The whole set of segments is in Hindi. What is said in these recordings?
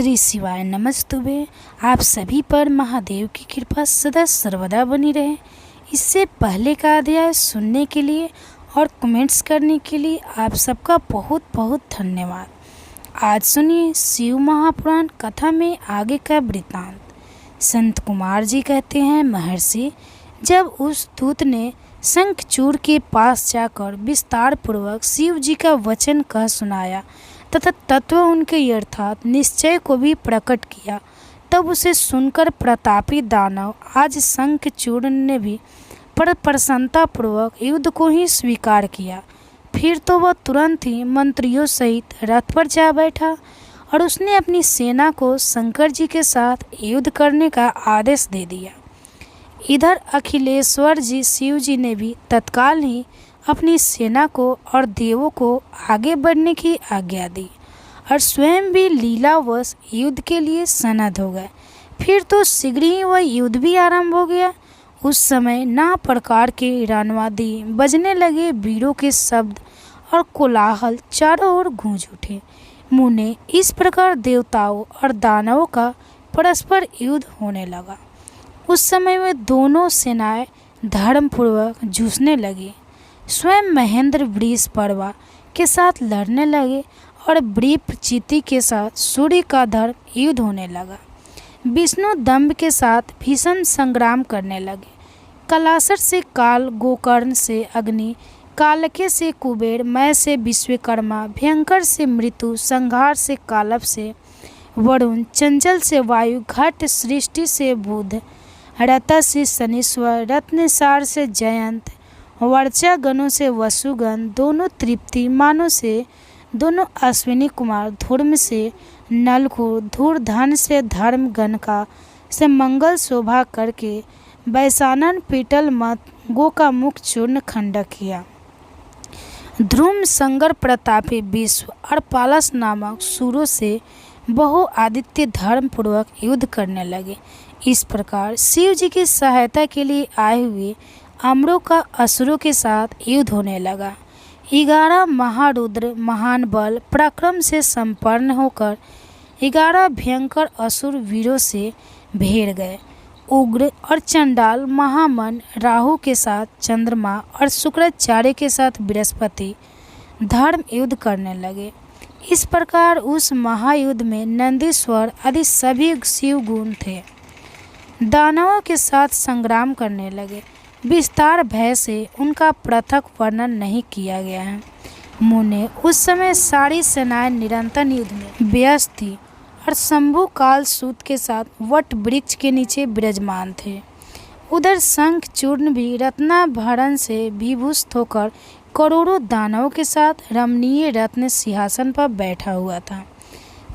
श्री शिवाय नमस्तुभे। आप सभी पर महादेव की कृपा सदा सर्वदा बनी रहे। इससे पहले का अध्याय सुनने के लिए और कमेंट्स करने के लिए आप सबका बहुत बहुत धन्यवाद। आज सुनिए शिव महापुराण कथा में आगे का वृत्तांत। संत कुमार जी कहते हैं, महर्षि, जब उस दूत ने शंखचूड़ के पास जाकर विस्तार पूर्वक शिव जी का वचन कह सुनाया तथा तत्व उनके अर्थात निश्चय को भी प्रकट किया, तब उसे सुनकर प्रतापी दानव आज शंखचूड़ ने भी प्रसन्नतापूर्वक युद्ध को ही स्वीकार किया। फिर तो वह तुरंत ही मंत्रियों सहित रथ पर जा बैठा और उसने अपनी सेना को शंकर जी के साथ युद्ध करने का आदेश दे दिया। इधर अखिलेश्वर जी शिव जी ने भी तत्काल ही अपनी सेना को और देवों को आगे बढ़ने की आज्ञा दी और स्वयं भी लीलावश युद्ध के लिए सनद हो गए। फिर तो शीघ्र ही वह युद्ध भी आरंभ हो गया। उस समय नाना प्रकार के रणवादी बजने लगे, वीरों के शब्द और कोलाहल चारों ओर गूंज उठे। मुने इस प्रकार देवताओं और दानवों का परस्पर युद्ध होने लगा। उस समय वे दोनों सेनाएं धर्मपूर्वक जूझने लगी। स्वयं महेंद्र वृषपर्वा के साथ लड़ने लगे और वृषचिति के साथ सूर्य का धर्म युद्ध होने लगा। विष्णु दंभ के साथ भीषण संग्राम करने लगे। कलासर से काल, गोकर्ण से अग्नि, कालके से कुबेर, मय से विश्वकर्मा, भयंकर से मृत्यु, संहार से कालप से वरुण, चंचल से वायु, घट सृष्टि से बुध, रता से शनीश्वर, रत्नसार से जयंत, वर्चा गणों से वसुगण, दोनों तृप्ति मानों से, दोनों अश्विनी कुमार, धूर्म से नलकुर, धूर्धन से धर्म गणका से मंगल शोभा करके वैशानन पीटल मत गो का मुख चूर्ण खंडक किया। ध्रुम संगर प्रतापी विश्व और पालस नामक सूरों से बहु आदित्य धर्म पूर्वक युद्ध करने लगे। इस प्रकार शिव जी की सहायता के लिए आए हुए अमरों का असुरों के साथ युद्ध होने लगा। 11 महारुद्र महान बल पराक्रम से संपन्न होकर 11 भयंकर असुर वीरों से भिड़ गए। उग्र और चंडाल महामन राहु के साथ चंद्रमा और शुक्राचार्य के साथ बृहस्पति धर्म युद्ध करने लगे। इस प्रकार उस महायुद्ध में नंदीश्वर आदि सभी शिव गुण थे। दानवों के साथ संग्राम करने लगे। विस्तार भय से उनका पृथक वर्णन नहीं किया गया है। मुने उस समय सारी सेनाएं निरंतर युद्ध में व्यस्त थी और शंभु काल सूत के साथ वट वृक्ष के नीचे विराजमान थे। उधर शंखचूर्ण भी रत्नाभरण से विभूषित होकर करोड़ों दानवों के साथ रमणीय रत्न सिंहासन पर बैठा हुआ था।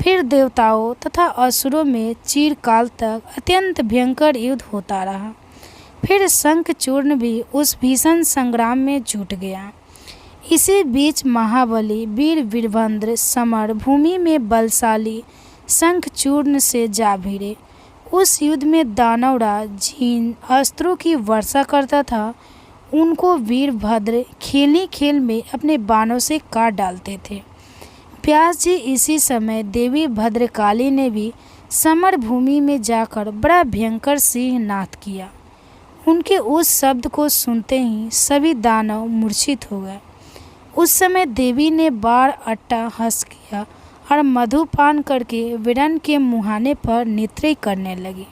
फिर देवताओं तथा असुरों में चिरकाल तक अत्यंत भयंकर युद्ध होता रहा। फिर शंखचूर्ण भी उस भीषण संग्राम में जुट गया। इसी बीच महाबली वीर वीरभद्र समर भूमि में बलशाली शंखचूर्ण से जा भिड़े। उस युद्ध में दानवराज जिन अस्त्रों की वर्षा करता था, उनको वीरभद्र खेली खेल में अपने बाणों से काट डालते थे। व्यास जी इसी समय देवी भद्रकाली ने भी समर भूमि में जाकर बड़ा भयंकर सिंह नाद किया। उनके उस शब्द को सुनते ही सभी दानव मूर्छित हो गए। उस समय देवी ने बाण अट्टहास किया और मधुपान करके वीरन के मुहाने पर निद्रा करने लगी।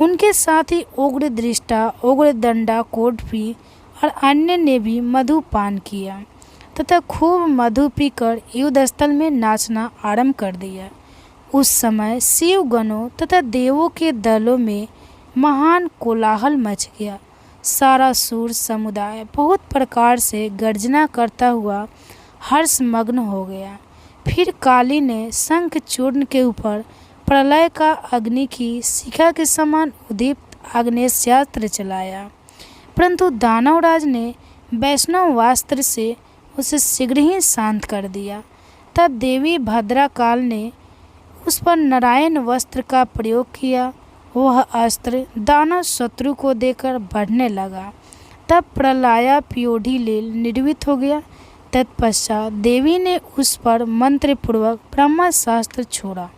उनके साथ ही उग्र दृष्टा, उग्र दंडा, कोटभी और अन्य ने भी मधुपान किया तथा खूब मधु पीकर युद्ध स्थल में नाचना आरंभ कर दिया। उस समय शिव गणों तथा देवों के दलों में महान कोलाहल मच गया। सारा सूर समुदाय बहुत प्रकार से गर्जना करता हुआ हर्षमग्न हो गया। फिर काली ने शंखचूर्ण के ऊपर प्रलय का अग्नि की शिखा के समान उद्दीप्त आग्नेयास्त्र चलाया, परंतु दानवराज ने वैष्णवास्त्र से उसे शीघ्र ही शांत कर दिया। तब देवी भद्रकाल ने उस पर नारायण वस्त्र का प्रयोग किया। वह अस्त्र दानव शत्रु को देकर बढ़ने लगा। तब प्रलया प्योढ़ी लील निर्मित हो गया। तत्पश्चात देवी ने उस पर मंत्रपूर्वक ब्रह्मास्त्र छोड़ा।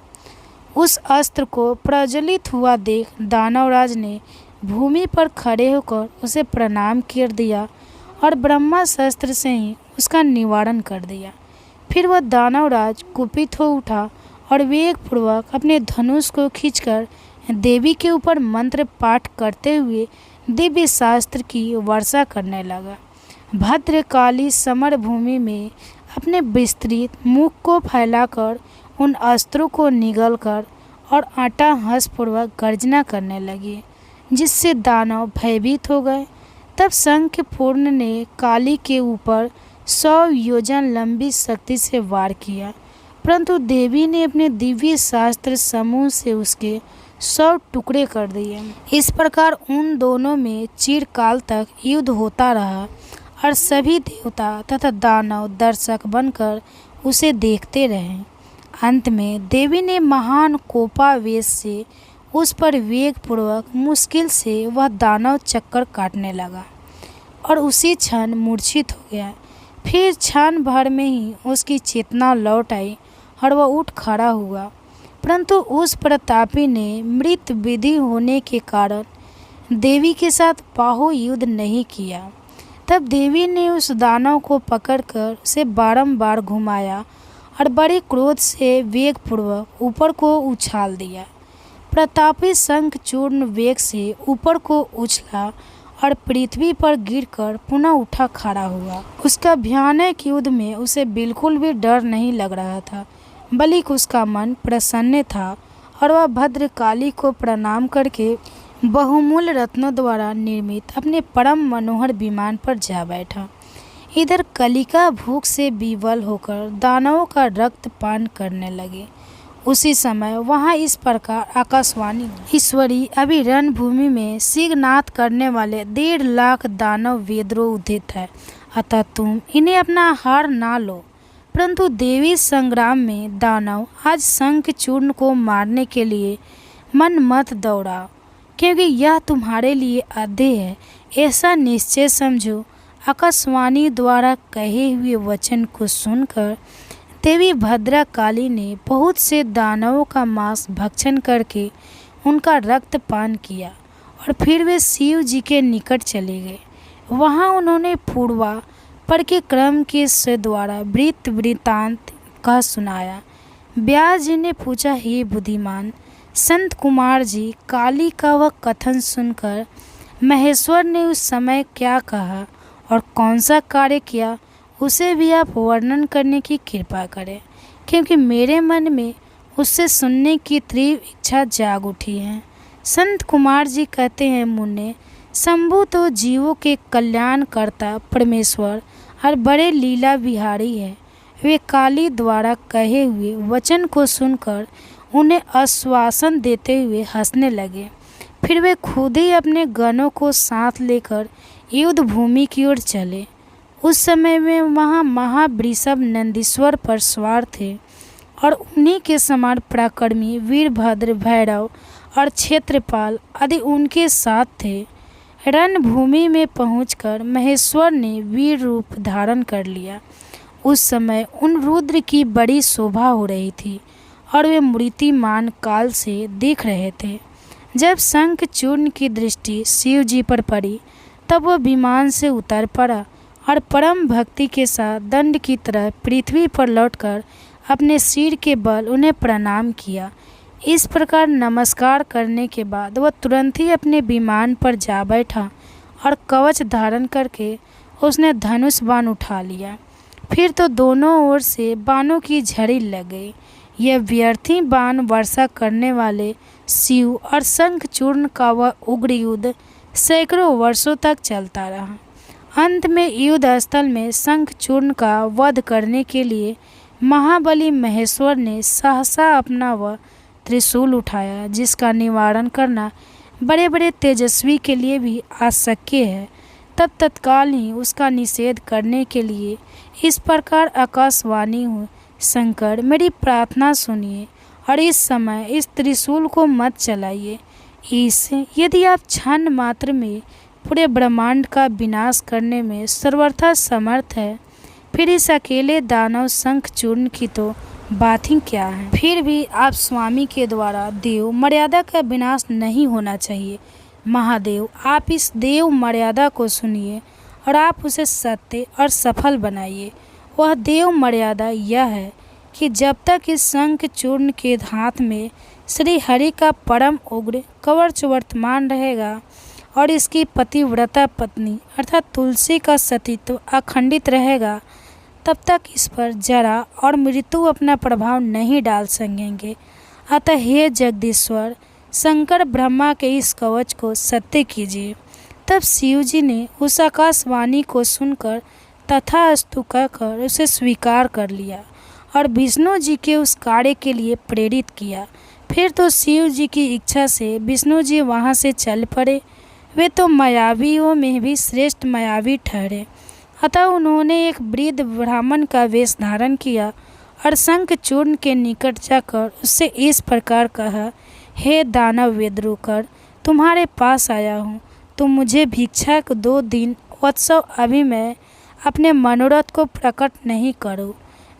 उस अस्त्र को प्रज्वलित हुआ देख दानवराज ने भूमि पर खड़े होकर उसे प्रणाम कर दिया और ब्रह्मास्त्र से ही उसका निवारण कर दिया। फिर वह दानवराज कुपित हो उठा और वेगपूर्वक अपने धनुष को खींचकर देवी के ऊपर मंत्र पाठ करते हुए दिव्य शास्त्र की वर्षा करने लगा। भद्रकाली समर भूमि में अपने विस्तृत मुख को फैलाकर उन अस्त्रों को निगलकर और अट्टहासपूर्वक गर्जना करने लगी, जिससे दानव भयभीत हो गए। तब शंखपूर्ण ने काली के ऊपर 100 योजन लंबी शक्ति से वार किया, परंतु देवी ने अपने दिव्य शास्त्र समूह से उसके 100 टुकड़े कर दिए। इस प्रकार उन दोनों में चिरकाल तक युद्ध होता रहा और सभी देवता तथा दानव दर्शक बनकर उसे देखते रहे। अंत में देवी ने महान कोपावेश से उस पर वेगपूर्वक मुश्किल से वह दानव चक्कर काटने लगा और उसी क्षण मूर्छित हो गया। फिर क्षण भर में ही उसकी चेतना लौट आई और वह उठ खड़ा हुआ, परंतु उस प्रतापी ने मृत विधि होने के कारण देवी के साथ बाहु युद्ध नहीं किया। तब देवी ने उस दानव को पकड़कर उसे बारंबार घुमाया और बड़े क्रोध से वेगपूर्वक ऊपर को उछाल दिया। प्रतापी शंखचूर्ण वेग से ऊपर को उछला और पृथ्वी पर गिरकर पुनः उठा खड़ा हुआ। उसका भयानक युद्ध में उसे बिल्कुल भी डर नहीं लग रहा था, बल्कि उसका मन प्रसन्न था और वह भद्रकाली को प्रणाम करके बहुमूल्य रत्नों द्वारा निर्मित अपने परम मनोहर विमान पर जा बैठा। इधर कलिका भूख से विवल होकर दानवों का रक्त पान करने लगे। उसी समय वहां इस प्रकार आकाशवाणी हुई, ईश्वरी अभी रणभूमि में सिंहनाद करने वाले 1.5 लाख दानव वेद्रो उदित है, अतः तुम इन्हें अपना हार ना लो। परंतु देवी संग्राम में दानव आज शंखचूर्ण को मारने के लिए मन मत दौड़ाओ, क्योंकि यह तुम्हारे लिए अध्यय है, ऐसा निश्चय समझो। आकाशवाणी द्वारा कहे हुए वचन को सुनकर देवी भद्रकाली ने बहुत से दानवों का मांस भक्षण करके उनका रक्तपान किया और फिर वे शिव जी के निकट चले गए। वहां उन्होंने पूर्वा पर के क्रम के से द्वारा वृत्तांत कह सुनाया। व्यास जी ने पूछा, हे बुद्धिमान संत कुमार जी, काली का वह कथन सुनकर महेश्वर ने उस समय क्या कहा और कौन सा कार्य किया, उसे भी आप वर्णन करने की कृपा करें, क्योंकि मेरे मन में उससे सुनने की तीव्र इच्छा जाग उठी है। संत कुमार जी कहते हैं, मुन्ने, शंभु तो जीवों के कल्याणकर्ता परमेश्वर और बड़े लीला विहारी है। वे काली द्वारा कहे हुए वचन को सुनकर उन्हें आश्वासन देते हुए हंसने लगे। फिर वे खुद ही अपने गणों को साथ लेकर युद्ध भूमि की ओर चले। उस समय में वहाँ महावृषभ नंदीश्वर पर सवार थे और उन्हीं के समान पराक्रमी वीरभद्र, भैरव और क्षेत्रपाल आदि उनके साथ थे। रणभूमि में पहुंचकर महेश्वर ने वीर रूप धारण कर लिया। उस समय उन रुद्र की बड़ी शोभा हो रही थी और वे मूर्तिमान काल से दिख रहे थे। जब शंखचूर्ण की दृष्टि शिव जी पर पड़ी, तब वह विमान से उतर पड़ा और परम भक्ति के साथ दंड की तरह पृथ्वी पर लौटकर अपने सिर के बल उन्हें प्रणाम किया। इस प्रकार नमस्कार करने के बाद वह तुरंत ही अपने विमान पर जा बैठा और कवच धारण करके उसने धनुष बाण उठा लिया। फिर तो दोनों ओर से बाणों की झड़ी लग गई। यह व्यर्थी बाण वर्षा करने वाले शिव और शंखचूर्ण का वह उग्र युद्ध सैकड़ों वर्षों तक चलता रहा। अंत में युद्ध स्थल में शंखचूर्ण का वध करने के लिए महाबली महेश्वर ने सहसा अपना वह त्रिशूल उठाया, जिसका निवारण करना बड़े बड़े तेजस्वी के लिए भी अशक्य है। तब तत्काल ही उसका निषेध करने के लिए इस प्रकार आकाशवाणी हुई, शंकर, मेरी प्रार्थना सुनिए और इस समय इस त्रिशूल को मत चलाइए। इससे यदि आप क्षण मात्र में पूरे ब्रह्मांड का विनाश करने में सर्वथा समर्थ है, फिर इस अकेले दानव शंखचूर्ण की तो बात ही क्या है। फिर भी आप स्वामी के द्वारा देव मर्यादा का विनाश नहीं होना चाहिए। महादेव, आप इस देव मर्यादा को सुनिए और आप उसे सत्य और सफल बनाइए। वह देव मर्यादा यह है कि जब तक इस शंख चूर्ण के हाथ में श्री हरि का परम उग्र कवच वर्तमान रहेगा और इसकी पतिव्रता पत्नी अर्थात तुलसी का सतीत्व अखंडित रहेगा, तब तक इस पर जरा और मृत्यु अपना प्रभाव नहीं डाल सकेंगे। अतः हे जगदीश्वर, शंकर ब्रह्मा के इस कवच को सत्य कीजिए। तब शिव जी ने उस आकाशवाणी को सुनकर तथास्तु कहकर उसे स्वीकार कर लिया और विष्णु जी के उस कार्य के लिए प्रेरित किया। फिर तो शिव जी की इच्छा से विष्णु जी वहाँ से चल पड़े। वे तो मायावियों में भी श्रेष्ठ मायावी ठहरे। अतः उन्होंने एक वृद्ध ब्राह्मण का वेश धारण किया और शंख चूर्ण के निकट जाकर उससे इस प्रकार कहा, हे दानव वेद्रुकर, तुम्हारे पास आया हूँ। तुम मुझे भिक्षा को 2 दिन उत्सव अभी मैं अपने मनोरथ को प्रकट नहीं करूँ।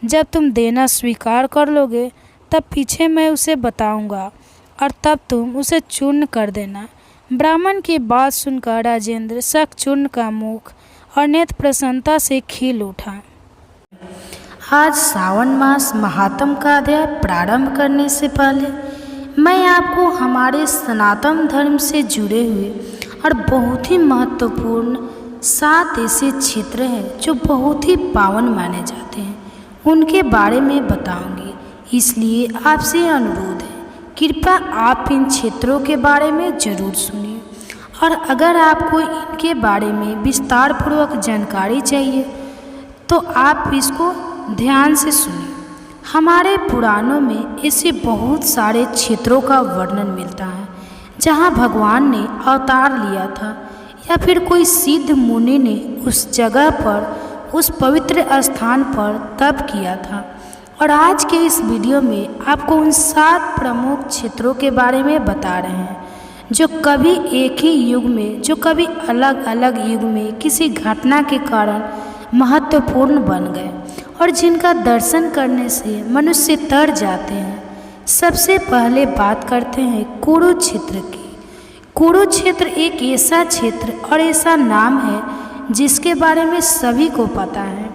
जब तुम देना स्वीकार कर लोगे तब पीछे मैं उसे बताऊंगा और तब तुम उसे चूर्ण कर देना। ब्राह्मण की बात सुनकर राजेंद्र शंख चूर्ण का मुख और नेत्र प्रसन्नता से खिल उठा। आज सावन मास महात्म का अध्याय प्रारंभ करने से पहले मैं आपको हमारे सनातन धर्म से जुड़े हुए और बहुत ही महत्वपूर्ण 7 ऐसे क्षेत्र हैं जो बहुत ही पावन माने जाते हैं, उनके बारे में बताऊंगी। इसलिए आपसे अनुरोध है, कृपया आप इन क्षेत्रों के बारे में ज़रूर सुनिए और अगर आपको इनके बारे में विस्तार पूर्वक जानकारी चाहिए तो आप इसको ध्यान से सुनिए। हमारे पुराणों में ऐसे बहुत सारे क्षेत्रों का वर्णन मिलता है जहाँ भगवान ने अवतार लिया था या फिर कोई सिद्ध मुनि ने उस जगह पर उस पवित्र स्थान पर तप किया था। और आज के इस वीडियो में आपको उन 7 प्रमुख क्षेत्रों के बारे में बता रहे हैं जो कभी एक ही युग में, जो कभी अलग अलग युग में किसी घटना के कारण महत्वपूर्ण बन गए और जिनका दर्शन करने से मनुष्य तर जाते हैं। सबसे पहले बात करते हैं कुरुक्षेत्र की। कुरुक्षेत्र एक ऐसा क्षेत्र और ऐसा नाम है जिसके बारे में सभी को पता है,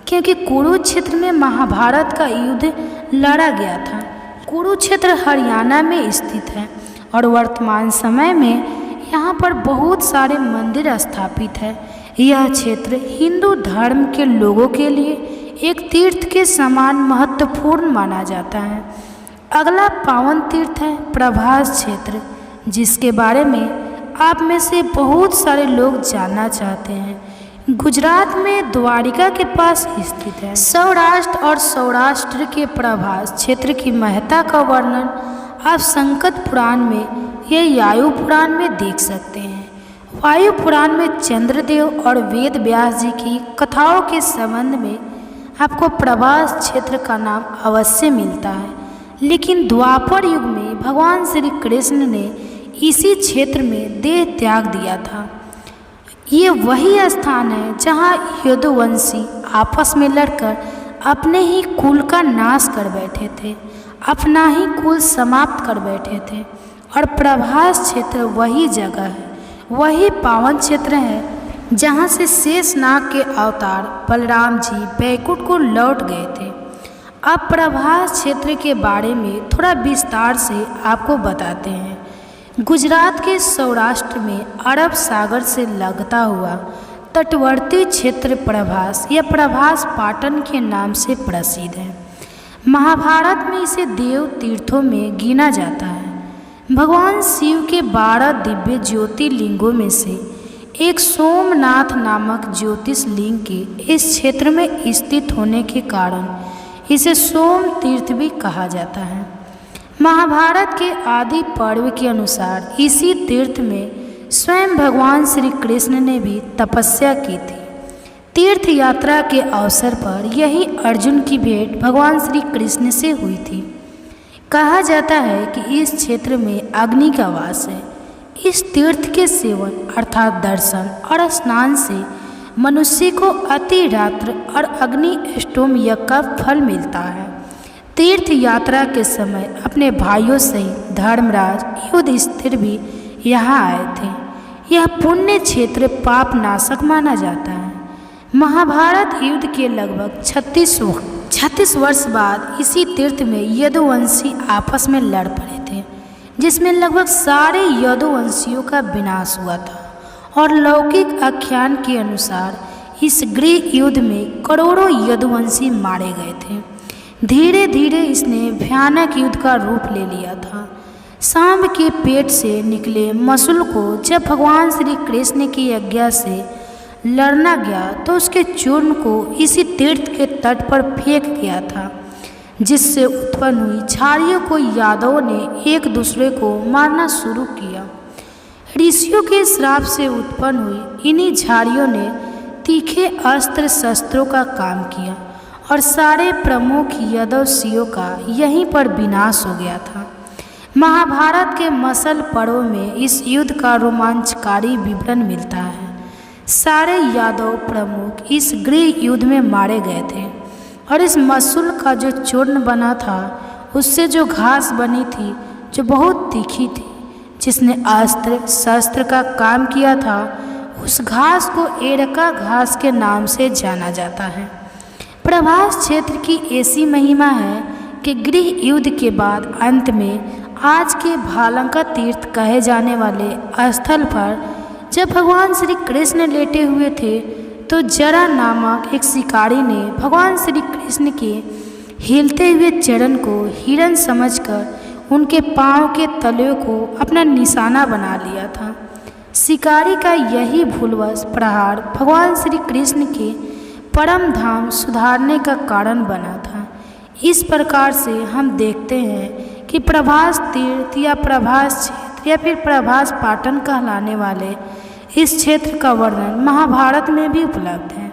क्योंकि कुरुक्षेत्र में महाभारत का युद्ध लड़ा गया था। कुरुक्षेत्र हरियाणा में स्थित है और वर्तमान समय में यहाँ पर बहुत सारे मंदिर स्थापित है। यह क्षेत्र हिंदू धर्म के लोगों के लिए एक तीर्थ के समान महत्वपूर्ण माना जाता है। अगला पावन तीर्थ है प्रभास क्षेत्र, जिसके बारे में आप में से बहुत सारे लोग जानना चाहते हैं। गुजरात में द्वारिका के पास स्थित है। सौराष्ट्र और सौराष्ट्र के प्रभास क्षेत्र की महत्ता का वर्णन आप संकट पुराण में या वायु पुराण में देख सकते हैं। वायु पुराण में चंद्रदेव और वेद व्यास जी की कथाओं के संबंध में आपको प्रभास क्षेत्र का नाम अवश्य मिलता है, लेकिन द्वापर युग में भगवान श्री कृष्ण ने इसी क्षेत्र में देह त्याग दिया था। ये वही स्थान है जहाँ यदुवंशी आपस में लड़कर अपने ही कुल का नाश कर बैठे थे, अपना ही कुल समाप्त कर बैठे थे। और प्रभास क्षेत्र वही जगह है, वही पावन क्षेत्र है जहाँ से शेषनाग के अवतार बलराम जी बैकुंठ को लौट गए थे। अब प्रभास क्षेत्र के बारे में थोड़ा विस्तार से आपको बताते हैं। गुजरात के सौराष्ट्र में अरब सागर से लगता हुआ तटवर्ती क्षेत्र प्रभास या प्रभास पाटन के नाम से प्रसिद्ध है। महाभारत में इसे देव तीर्थों में गिना जाता है। भगवान शिव के 12 दिव्य ज्योतिर्लिंगों में से एक सोमनाथ नामक ज्योतिषलिंग के इस क्षेत्र में स्थित होने के कारण इसे सोम तीर्थ भी कहा जाता है। महाभारत के आदि पर्व के अनुसार इसी तीर्थ में स्वयं भगवान श्री कृष्ण ने भी तपस्या की थी। तीर्थ यात्रा के अवसर पर यही अर्जुन की भेंट भगवान श्री कृष्ण से हुई थी। कहा जाता है कि इस क्षेत्र में अग्नि का वास है। इस तीर्थ के सेवन अर्थात दर्शन और स्नान से मनुष्य को अति रात्र और अग्नि अष्टोम यज्ञ का फल मिलता है। तीर्थ यात्रा के समय अपने भाइयों सहित धर्मराज युधिष्ठिर भी यहाँ आए थे। यह पुण्य क्षेत्र पाप नाशक माना जाता है। महाभारत युद्ध के लगभग 36 वर्ष बाद इसी तीर्थ में यदुवंशी आपस में लड़ पड़े थे, जिसमें लगभग सारे यदुवंशियों का विनाश हुआ था। और लौकिक आख्यान के अनुसार इस गृह युद्ध में करोड़ों यदुवंशी मारे गए थे। धीरे धीरे इसने भयानक युद्ध का रूप ले लिया था। सांब के पेट से निकले मसूल को जब भगवान श्री कृष्ण की आज्ञा से लड़ना गया तो उसके चूर्ण को इसी तीर्थ के तट पर फेंक गया था, जिससे उत्पन्न हुई झाड़ियों को यादवों ने एक दूसरे को मारना शुरू किया। ऋषियों के श्राप से उत्पन्न हुई इन्हीं झाड़ियों ने तीखे अस्त्र शस्त्रों का काम किया और सारे प्रमुख यदुवंशियों का यहीं पर विनाश हो गया था। महाभारत के मसल पर्व में इस युद्ध का रोमांचकारी विवरण मिलता है। सारे यादव प्रमुख इस गृह युद्ध में मारे गए थे और इस मसूल का जो चूर्ण बना था उससे जो घास बनी थी जो बहुत तीखी थी, जिसने अस्त्र शस्त्र का काम किया था, उस घास को एरका घास के नाम से जाना जाता है। प्रभास क्षेत्र की ऐसी महिमा है कि गृह युद्ध के बाद अंत में आज के भालंका तीर्थ कहे जाने वाले स्थल पर जब भगवान श्री कृष्ण लेटे हुए थे तो जरा नामक एक शिकारी ने भगवान श्री कृष्ण के हिलते हुए चरण को हिरण समझकर उनके पांव के तलवे को अपना निशाना बना लिया था। शिकारी का यही भूलवश प्रहार भगवान श्री कृष्ण के परम धाम सुधारने का कारण बना था। इस प्रकार से हम देखते हैं कि प्रभास तीर्थ या प्रभास क्षेत्र या फिर प्रभास पाटन कहलाने वाले इस क्षेत्र का वर्णन महाभारत में भी उपलब्ध है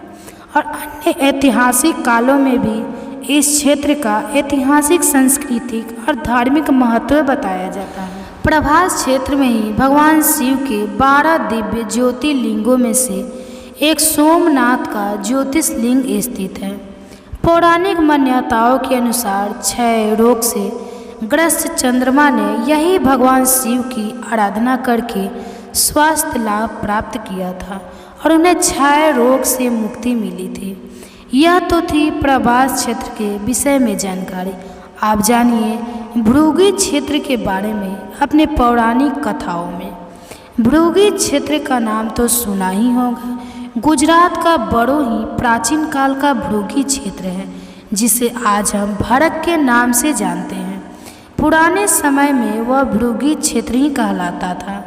और अन्य ऐतिहासिक कालों में भी इस क्षेत्र का ऐतिहासिक, सांस्कृतिक और धार्मिक महत्व बताया जाता है। प्रभास क्षेत्र में ही भगवान शिव के 12 दिव्य ज्योतिर्लिंगों में से एक सोमनाथ का ज्योतिषलिंग स्थित है। पौराणिक मान्यताओं के अनुसार क्षय रोग से ग्रस्त चंद्रमा ने यही भगवान शिव की आराधना करके स्वास्थ्य लाभ प्राप्त किया था और उन्हें क्षय रोग से मुक्ति मिली थी। यह तो थी प्रभास क्षेत्र के विषय में जानकारी। आप जानिए भृगु क्षेत्र के बारे में अपने पौराणिक कथाओं में। भृगु क्षेत्र का नाम तो सुना ही होगा। गुजरात का बड़ो ही प्राचीन काल का भृगु क्षेत्र है, जिसे आज हम भारत के नाम से जानते हैं। पुराने समय में वह भृगु क्षेत्र ही कहलाता था।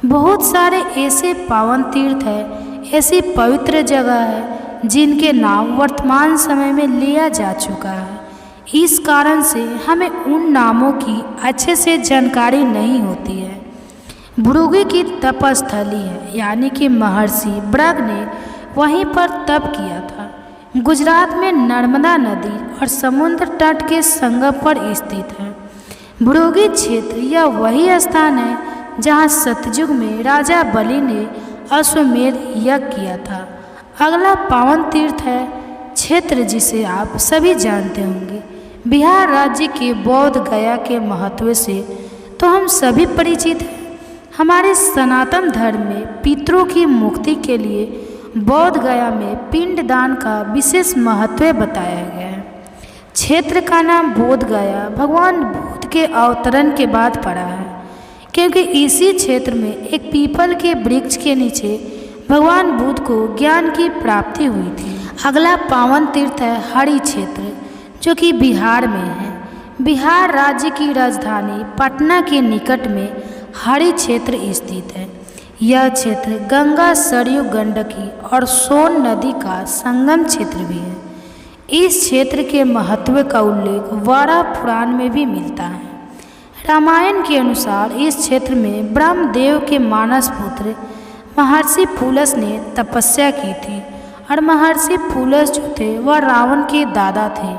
बहुत सारे ऐसे पावन तीर्थ है, ऐसी पवित्र जगह है जिनके नाम वर्तमान समय में लिया जा चुका है। इस कारण से हमें उन नामों की अच्छे से जानकारी नहीं होती है। भृगु की तपस्थली है, यानी कि महर्षि भृगु ने वहीं पर तप किया था। गुजरात में नर्मदा नदी और समुद्र तट के संगम पर स्थित है। भृगु क्षेत्र यह वही स्थान है जहाँ सतयुग में राजा बलि ने अश्वमेध यज्ञ किया था। अगला पावन तीर्थ है क्षेत्र जिसे आप सभी जानते होंगे। बिहार राज्य के बोध गया के महत्व से तो हम सभी परिचित हैं। हमारे सनातन धर्म में पितरों की मुक्ति के लिए बोध गया में पिंडदान का विशेष महत्व बताया गया है। क्षेत्र का नाम बोध गया भगवान बुद्ध के अवतरण के बाद पड़ा है, क्योंकि इसी क्षेत्र में एक पीपल के वृक्ष के नीचे भगवान बुद्ध को ज्ञान की प्राप्ति हुई थी। अगला पावन तीर्थ है हरि क्षेत्र, जो कि बिहार में है। बिहार राज्य की राजधानी पटना के निकट में हरि क्षेत्र स्थित है। यह क्षेत्र गंगा, सरयू, गंडकी और सोन नदी का संगम क्षेत्र भी है। इस क्षेत्र के महत्व का उल्लेख वारा पुराण में भी मिलता है। रामायण के अनुसार इस क्षेत्र में ब्रह्मदेव के मानस पुत्र महर्षि पुलस ने तपस्या की थी और महर्षि पुलस जो थे वह रावण के दादा थे।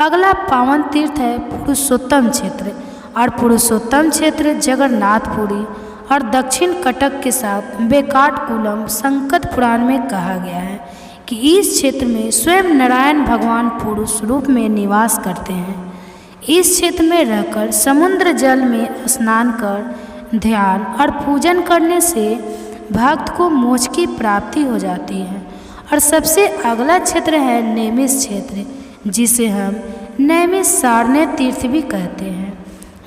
अगला पावन तीर्थ है पुरुषोत्तम क्षेत्र, और पुरुषोत्तम क्षेत्र जगन्नाथपुरी और दक्षिण कटक के साथ बेकाटकुलम संकट पुराण में कहा गया है कि इस क्षेत्र में स्वयं नारायण भगवान पुरुष रूप में निवास करते हैं। इस क्षेत्र में रहकर समुद्र जल में स्नान कर ध्यान और पूजन करने से भक्त को मोक्ष की प्राप्ति हो जाती है। और सबसे अगला क्षेत्र है नैमिष क्षेत्र, जिसे हम नैमिषारण्य तीर्थ भी कहते हैं।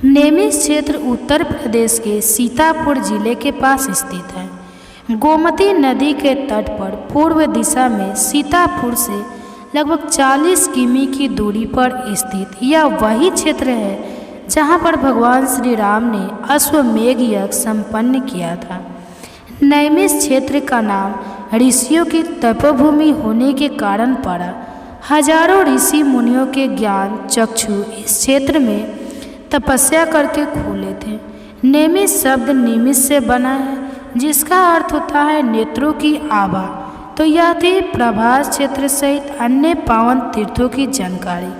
नैमिष क्षेत्र उत्तर प्रदेश के सीतापुर जिले के पास स्थित है। गोमती नदी के तट पर पूर्व दिशा में सीतापुर से लगभग 40 किमी की दूरी पर स्थित यह वही क्षेत्र है जहाँ पर भगवान श्री राम ने अश्वमेघ यज्ञ संपन्न किया था। नैमिष क्षेत्र का नाम ऋषियों की तपोभूमि होने के कारण पड़ा। हजारों ऋषि मुनियों के ज्ञान चक्षु इस क्षेत्र में तपस्या करके खोले थे। नैमिष शब्द निमिष से बना है, जिसका अर्थ होता है नेत्रों की आभा। तो यह थी प्रभास क्षेत्र सहित अन्य पावन तीर्थों की जानकारी।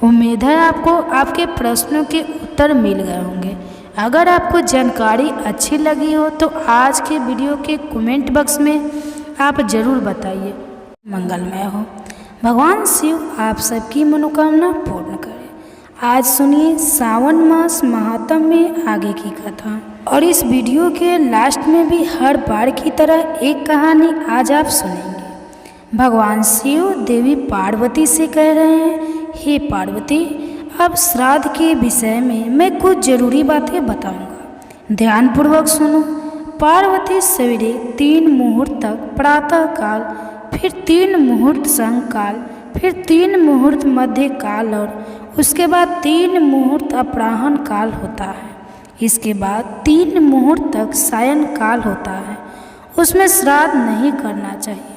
उम्मीद है आपको आपके प्रश्नों के उत्तर मिल गए होंगे। अगर आपको जानकारी अच्छी लगी हो तो आज के वीडियो के कमेंट बॉक्स में आप ज़रूर बताइए। मंगलमय हो। भगवान शिव आप सबकी मनोकामना पूर्ण करें। आज सुनिए सावन मास महात्म में आगे की कथा। और इस वीडियो के लास्ट में भी हर बार की तरह एक कहानी आज आप सुनेंगे। भगवान शिव देवी पार्वती से कह रहे हैं, हे पार्वती, अब श्राद्ध के विषय में मैं कुछ जरूरी बातें बताऊंगा, ध्यानपूर्वक सुनो। पार्वती सवेरे 3 मुहूर्त तक प्रातः काल, फिर 3 मुहूर्त संकाल, फिर 3 मुहूर्त मध्य काल और उसके बाद 3 मुहूर्त अपराह्न काल होता है। इसके बाद 3 मुहूर्त तक सायं काल होता है। उसमें श्राद्ध नहीं करना चाहिए।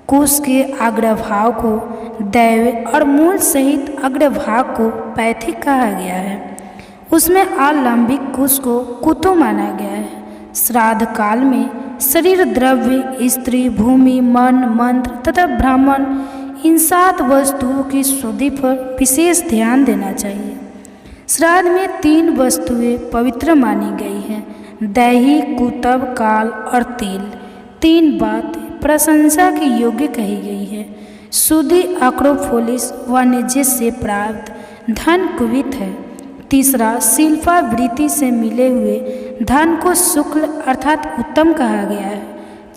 कुश के अग्रभाग को दैव और मूल सहित अग्रभाग को पैथिक कहा गया है। उसमें आलंबिक कुश को कुतो माना गया है। श्राद्ध काल में शरीर, द्रव्य, स्त्री, भूमि, मन, मंत्र तथा ब्राह्मण, इन 7 वस्तुओं की शुद्धि पर विशेष ध्यान देना चाहिए। श्राद्ध में 3 वस्तुएं पवित्र मानी गई हैं, दही, कुतब, काल और तेल। 3 बातें प्रशंसा के योग्य कही गई है। शुद्धि अक्रोफोलिस वाणिज्य से प्राप्त धन कुवित है। तीसरा, शिल्पा वृत्ति से मिले हुए धन को शुक्ल अर्थात उत्तम कहा गया है।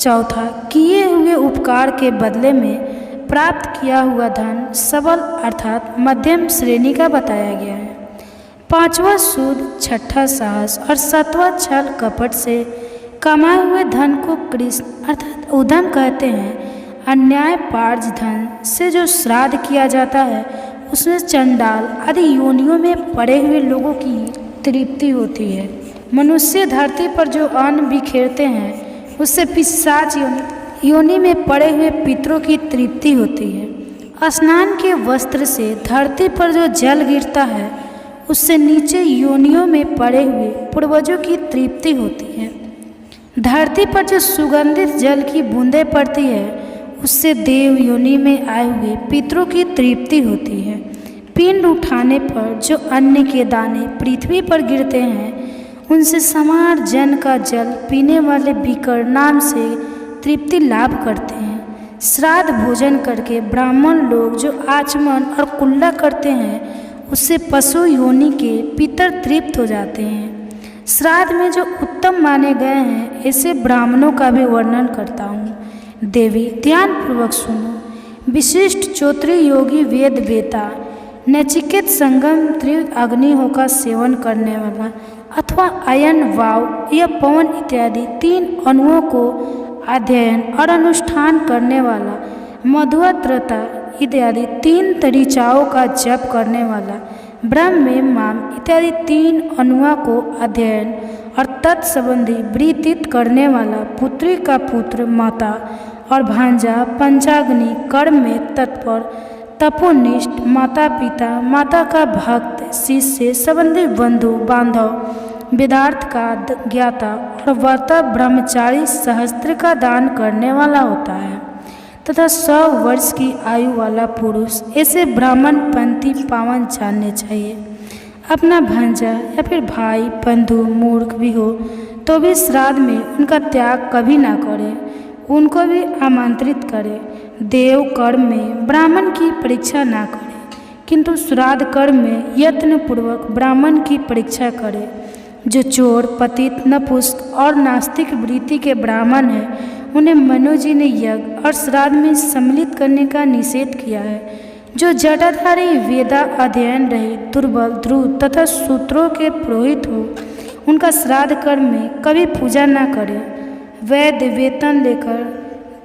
चौथा, किए हुए उपकार के बदले में प्राप्त किया हुआ धन सबल अर्थात मध्यम श्रेणी का बताया गया है। 5वां शुद्ध, 6ठा साहस और 7वां छल कपट से कमाए हुए धन को कृष्ण अर्थात उधम कहते हैं। अन्याय पार्ज धन से जो श्राद्ध किया जाता है उसमें चंडाल आदि योनियों में पड़े हुए लोगों की तृप्ति होती है। मनुष्य धरती पर जो अन्न बिखेरते हैं उससे पिशाच योनि में पड़े हुए पितरों की तृप्ति होती है। स्नान के वस्त्र से धरती पर जो जल गिरता है उससे नीचे योनियों में पड़े हुए पूर्वजों की तृप्ति होती है। धरती पर जो सुगंधित जल की बूंदें पड़ती है उससे देव योनि में आए हुए पितरों की तृप्ति होती है। पिंड उठाने पर जो अन्न के दाने पृथ्वी पर गिरते हैं उनसे समार जन का जल पीने वाले बीकर नाम से तृप्ति लाभ करते हैं। श्राद्ध भोजन करके ब्राह्मण लोग जो आचमन और कुल्ला करते हैं उससे पशु योनि के पितर तृप्त हो जाते हैं। श्राद्ध में जो उत्तम माने गए हैं ऐसे ब्राह्मणों का भी वर्णन करता हूँ। देवी ध्यानपूर्वक सुनो। विशिष्ट चौत्री योगी वेद वेता नचिकेत संगम त्रियुग अग्निहों का सेवन करने वाला अथवा अयन, वाव या पवन इत्यादि 3 अणुओं को अध्ययन और अनुष्ठान करने वाला, मधुअत्रता इत्यादि 3 तरीचाओं का जप करने वाला, ब्रह्म माम इत्यादि 3 अणुओं को अध्ययन और तत्संबंधी वृत्तित करने वाला, पुत्री का पुत्र, माता और भांजा, पंचाग्नि कर्म में तत्पर, तपोनिष्ठ, माता पिता, माता का भक्त, शिष्य संबंधी, बंधु बांधव, वेदार्थ का ज्ञाता और वर्ता ब्रह्मचारी सहस्त्र का दान करने वाला होता है तथा 100 वर्ष की आयु वाला पुरुष ऐसे ब्राह्मण पंथी पावन जानने चाहिए। अपना भांजा या फिर भाई, बंधु, मूर्ख भी हो तो भी श्राद्ध में उनका त्याग कभी ना करे, उनको भी आमंत्रित करे। देव कर्म में ब्राह्मण की परीक्षा ना करे, किंतु श्राद्ध कर्म में यत्नपूर्वक ब्राह्मण की परीक्षा करे। जो चोर, पतित, नपुंसक और नास्तिक वृत्ति के ब्राह्मण हैं, उन्हें मनु जी ने यज्ञ और श्राद्ध में सम्मिलित करने का निषेध किया है। जो जटाधारी, वेदा अध्ययन रहित, दुर्बल, ध्रुव तथा सूत्रों के पुरोहित हो, उनका श्राद्ध कर्म में कभी पूजा न करें। वैद्य, वेतन लेकर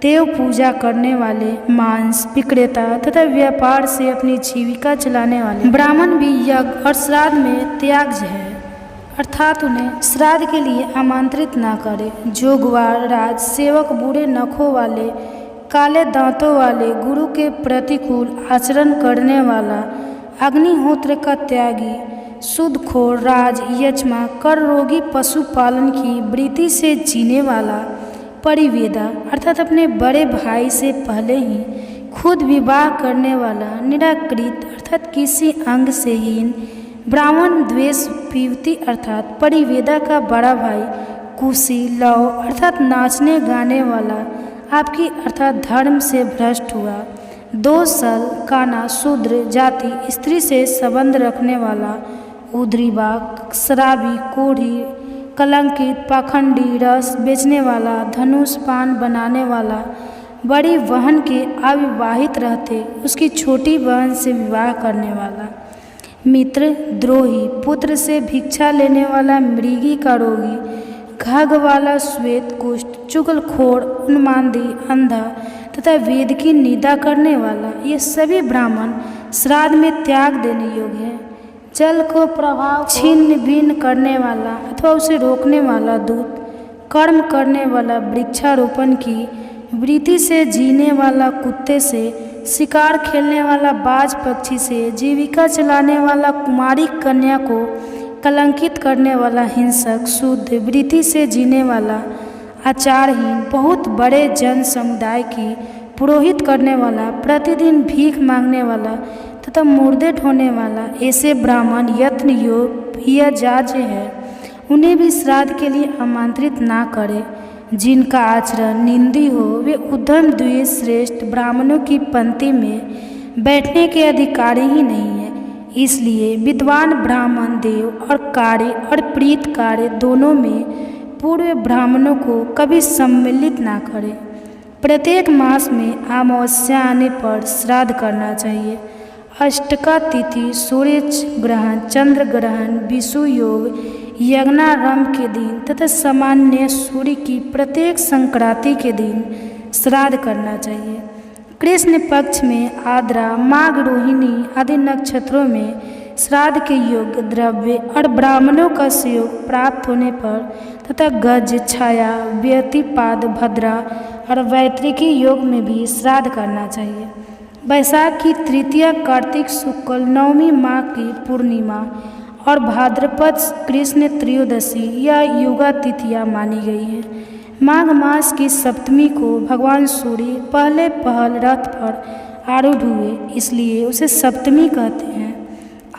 देव पूजा करने वाले, मांस विक्रेता तथा व्यापार से अपनी जीविका चलाने वाले ब्राह्मण भी यज्ञ और श्राद्ध में त्याज्य है, अर्थात उन्हें श्राद्ध के लिए आमंत्रित न करें। जो ग्वार, राज सेवक, बूढ़े नखों वाले, काले दांतों वाले, गुरु के प्रतिकूल आचरण करने वाला, अग्निहोत्र का त्यागी, सूदखोर, राज यजमा, कर रोगी, पशुपालन की वृत्ति से जीने वाला, परिवेदा अर्थात अपने बड़े भाई से पहले ही खुद विवाह करने वाला, निराकृत अर्थात किसी अंग से हीन, ब्राह्मण द्वेष पीवती अर्थात परिवेदा का बड़ा भाई, कुशी, लव अर्थात नाचने गाने वाला, आपकी अर्थात धर्म से भ्रष्ट हुआ, दोसल, काना, शूद्र जाति, स्त्री से संबंध रखने वाला, उद्रीबा, शराबी, कोढ़ी, कलंकित, पाखंडी, रस बेचने वाला, धनुष पान बनाने वाला, बड़ी बहन के अविवाहित रहते उसकी छोटी बहन से विवाह करने वाला, मित्र द्रोही, पुत्र से भिक्षा लेने वाला, मृगी का रोगी, घग वाला, श्वेत कुष्ठ, चुगलखोर, उन्मादी, अंधा तथा वेद की निंदा करने वाला, ये सभी ब्राह्मण श्राद्ध में त्याग देने योग्य हैं। जल को प्रभाव छिन्न भिन्न करने वाला अथवा उसे रोकने वाला दूत, कर्म करने वाला, वृक्षारोपण की वृत्ति से जीने वाला, कुत्ते से, शिकार खेलने वाला, बाज पक्षी से, जीविका चलाने वाला, कुमारी कन्या को कलंकित करने वाला, हिंसक, शुद्ध वृत्ति से जीने वाला, आचारहीन, बहुत बड़े जन समुदाय की पुरोहित करने वाला, प्रतिदिन भीख मांगने वाला तथा मुर्दे ढोने वाला, ऐसे ब्राह्मण यत्न योग यह जाज्य है, उन्हें भी श्राद्ध के लिए आमंत्रित ना करें। जिनका आचरण निंदी हो, वे उद्धम द्वेष श्रेष्ठ ब्राह्मणों की पंक्ति में बैठने के अधिकारी ही नहीं है। इसलिए विद्वान ब्राह्मण देव और कार्य और प्रीत कार्य दोनों में पूर्व ब्राह्मणों को कभी सम्मिलित ना करें। प्रत्येक मास में अमावस्या आने पर श्राद्ध करना चाहिए। अष्टका तिथि, सूर्य ग्रहण, चंद्र ग्रहण, विषु योग, यज्ञारंभ के दिन तथा सामान्य सूर्य की प्रत्येक संक्रांति के दिन श्राद्ध करना चाहिए। कृष्ण पक्ष में आद्रा, माघ, रोहिणी आदि नक्षत्रों में श्राद्ध के योग्य द्रव्य और ब्राह्मणों का सहयोग प्राप्त होने पर तथा गज, छाया, व्यतिपाद, भद्रा और वैतृकी योग में भी श्राद्ध करना चाहिए। वैशाख की तृतीया, कार्तिक शुक्ल नवमी, माघ की पूर्णिमा और भाद्रपद कृष्ण त्रयोदशी या युगा तिथियाँ मानी गई है। माघ मास की सप्तमी को भगवान सूर्य पहले पहल रथ पर आरूढ़ हुए, इसलिए उसे सप्तमी कहते हैं।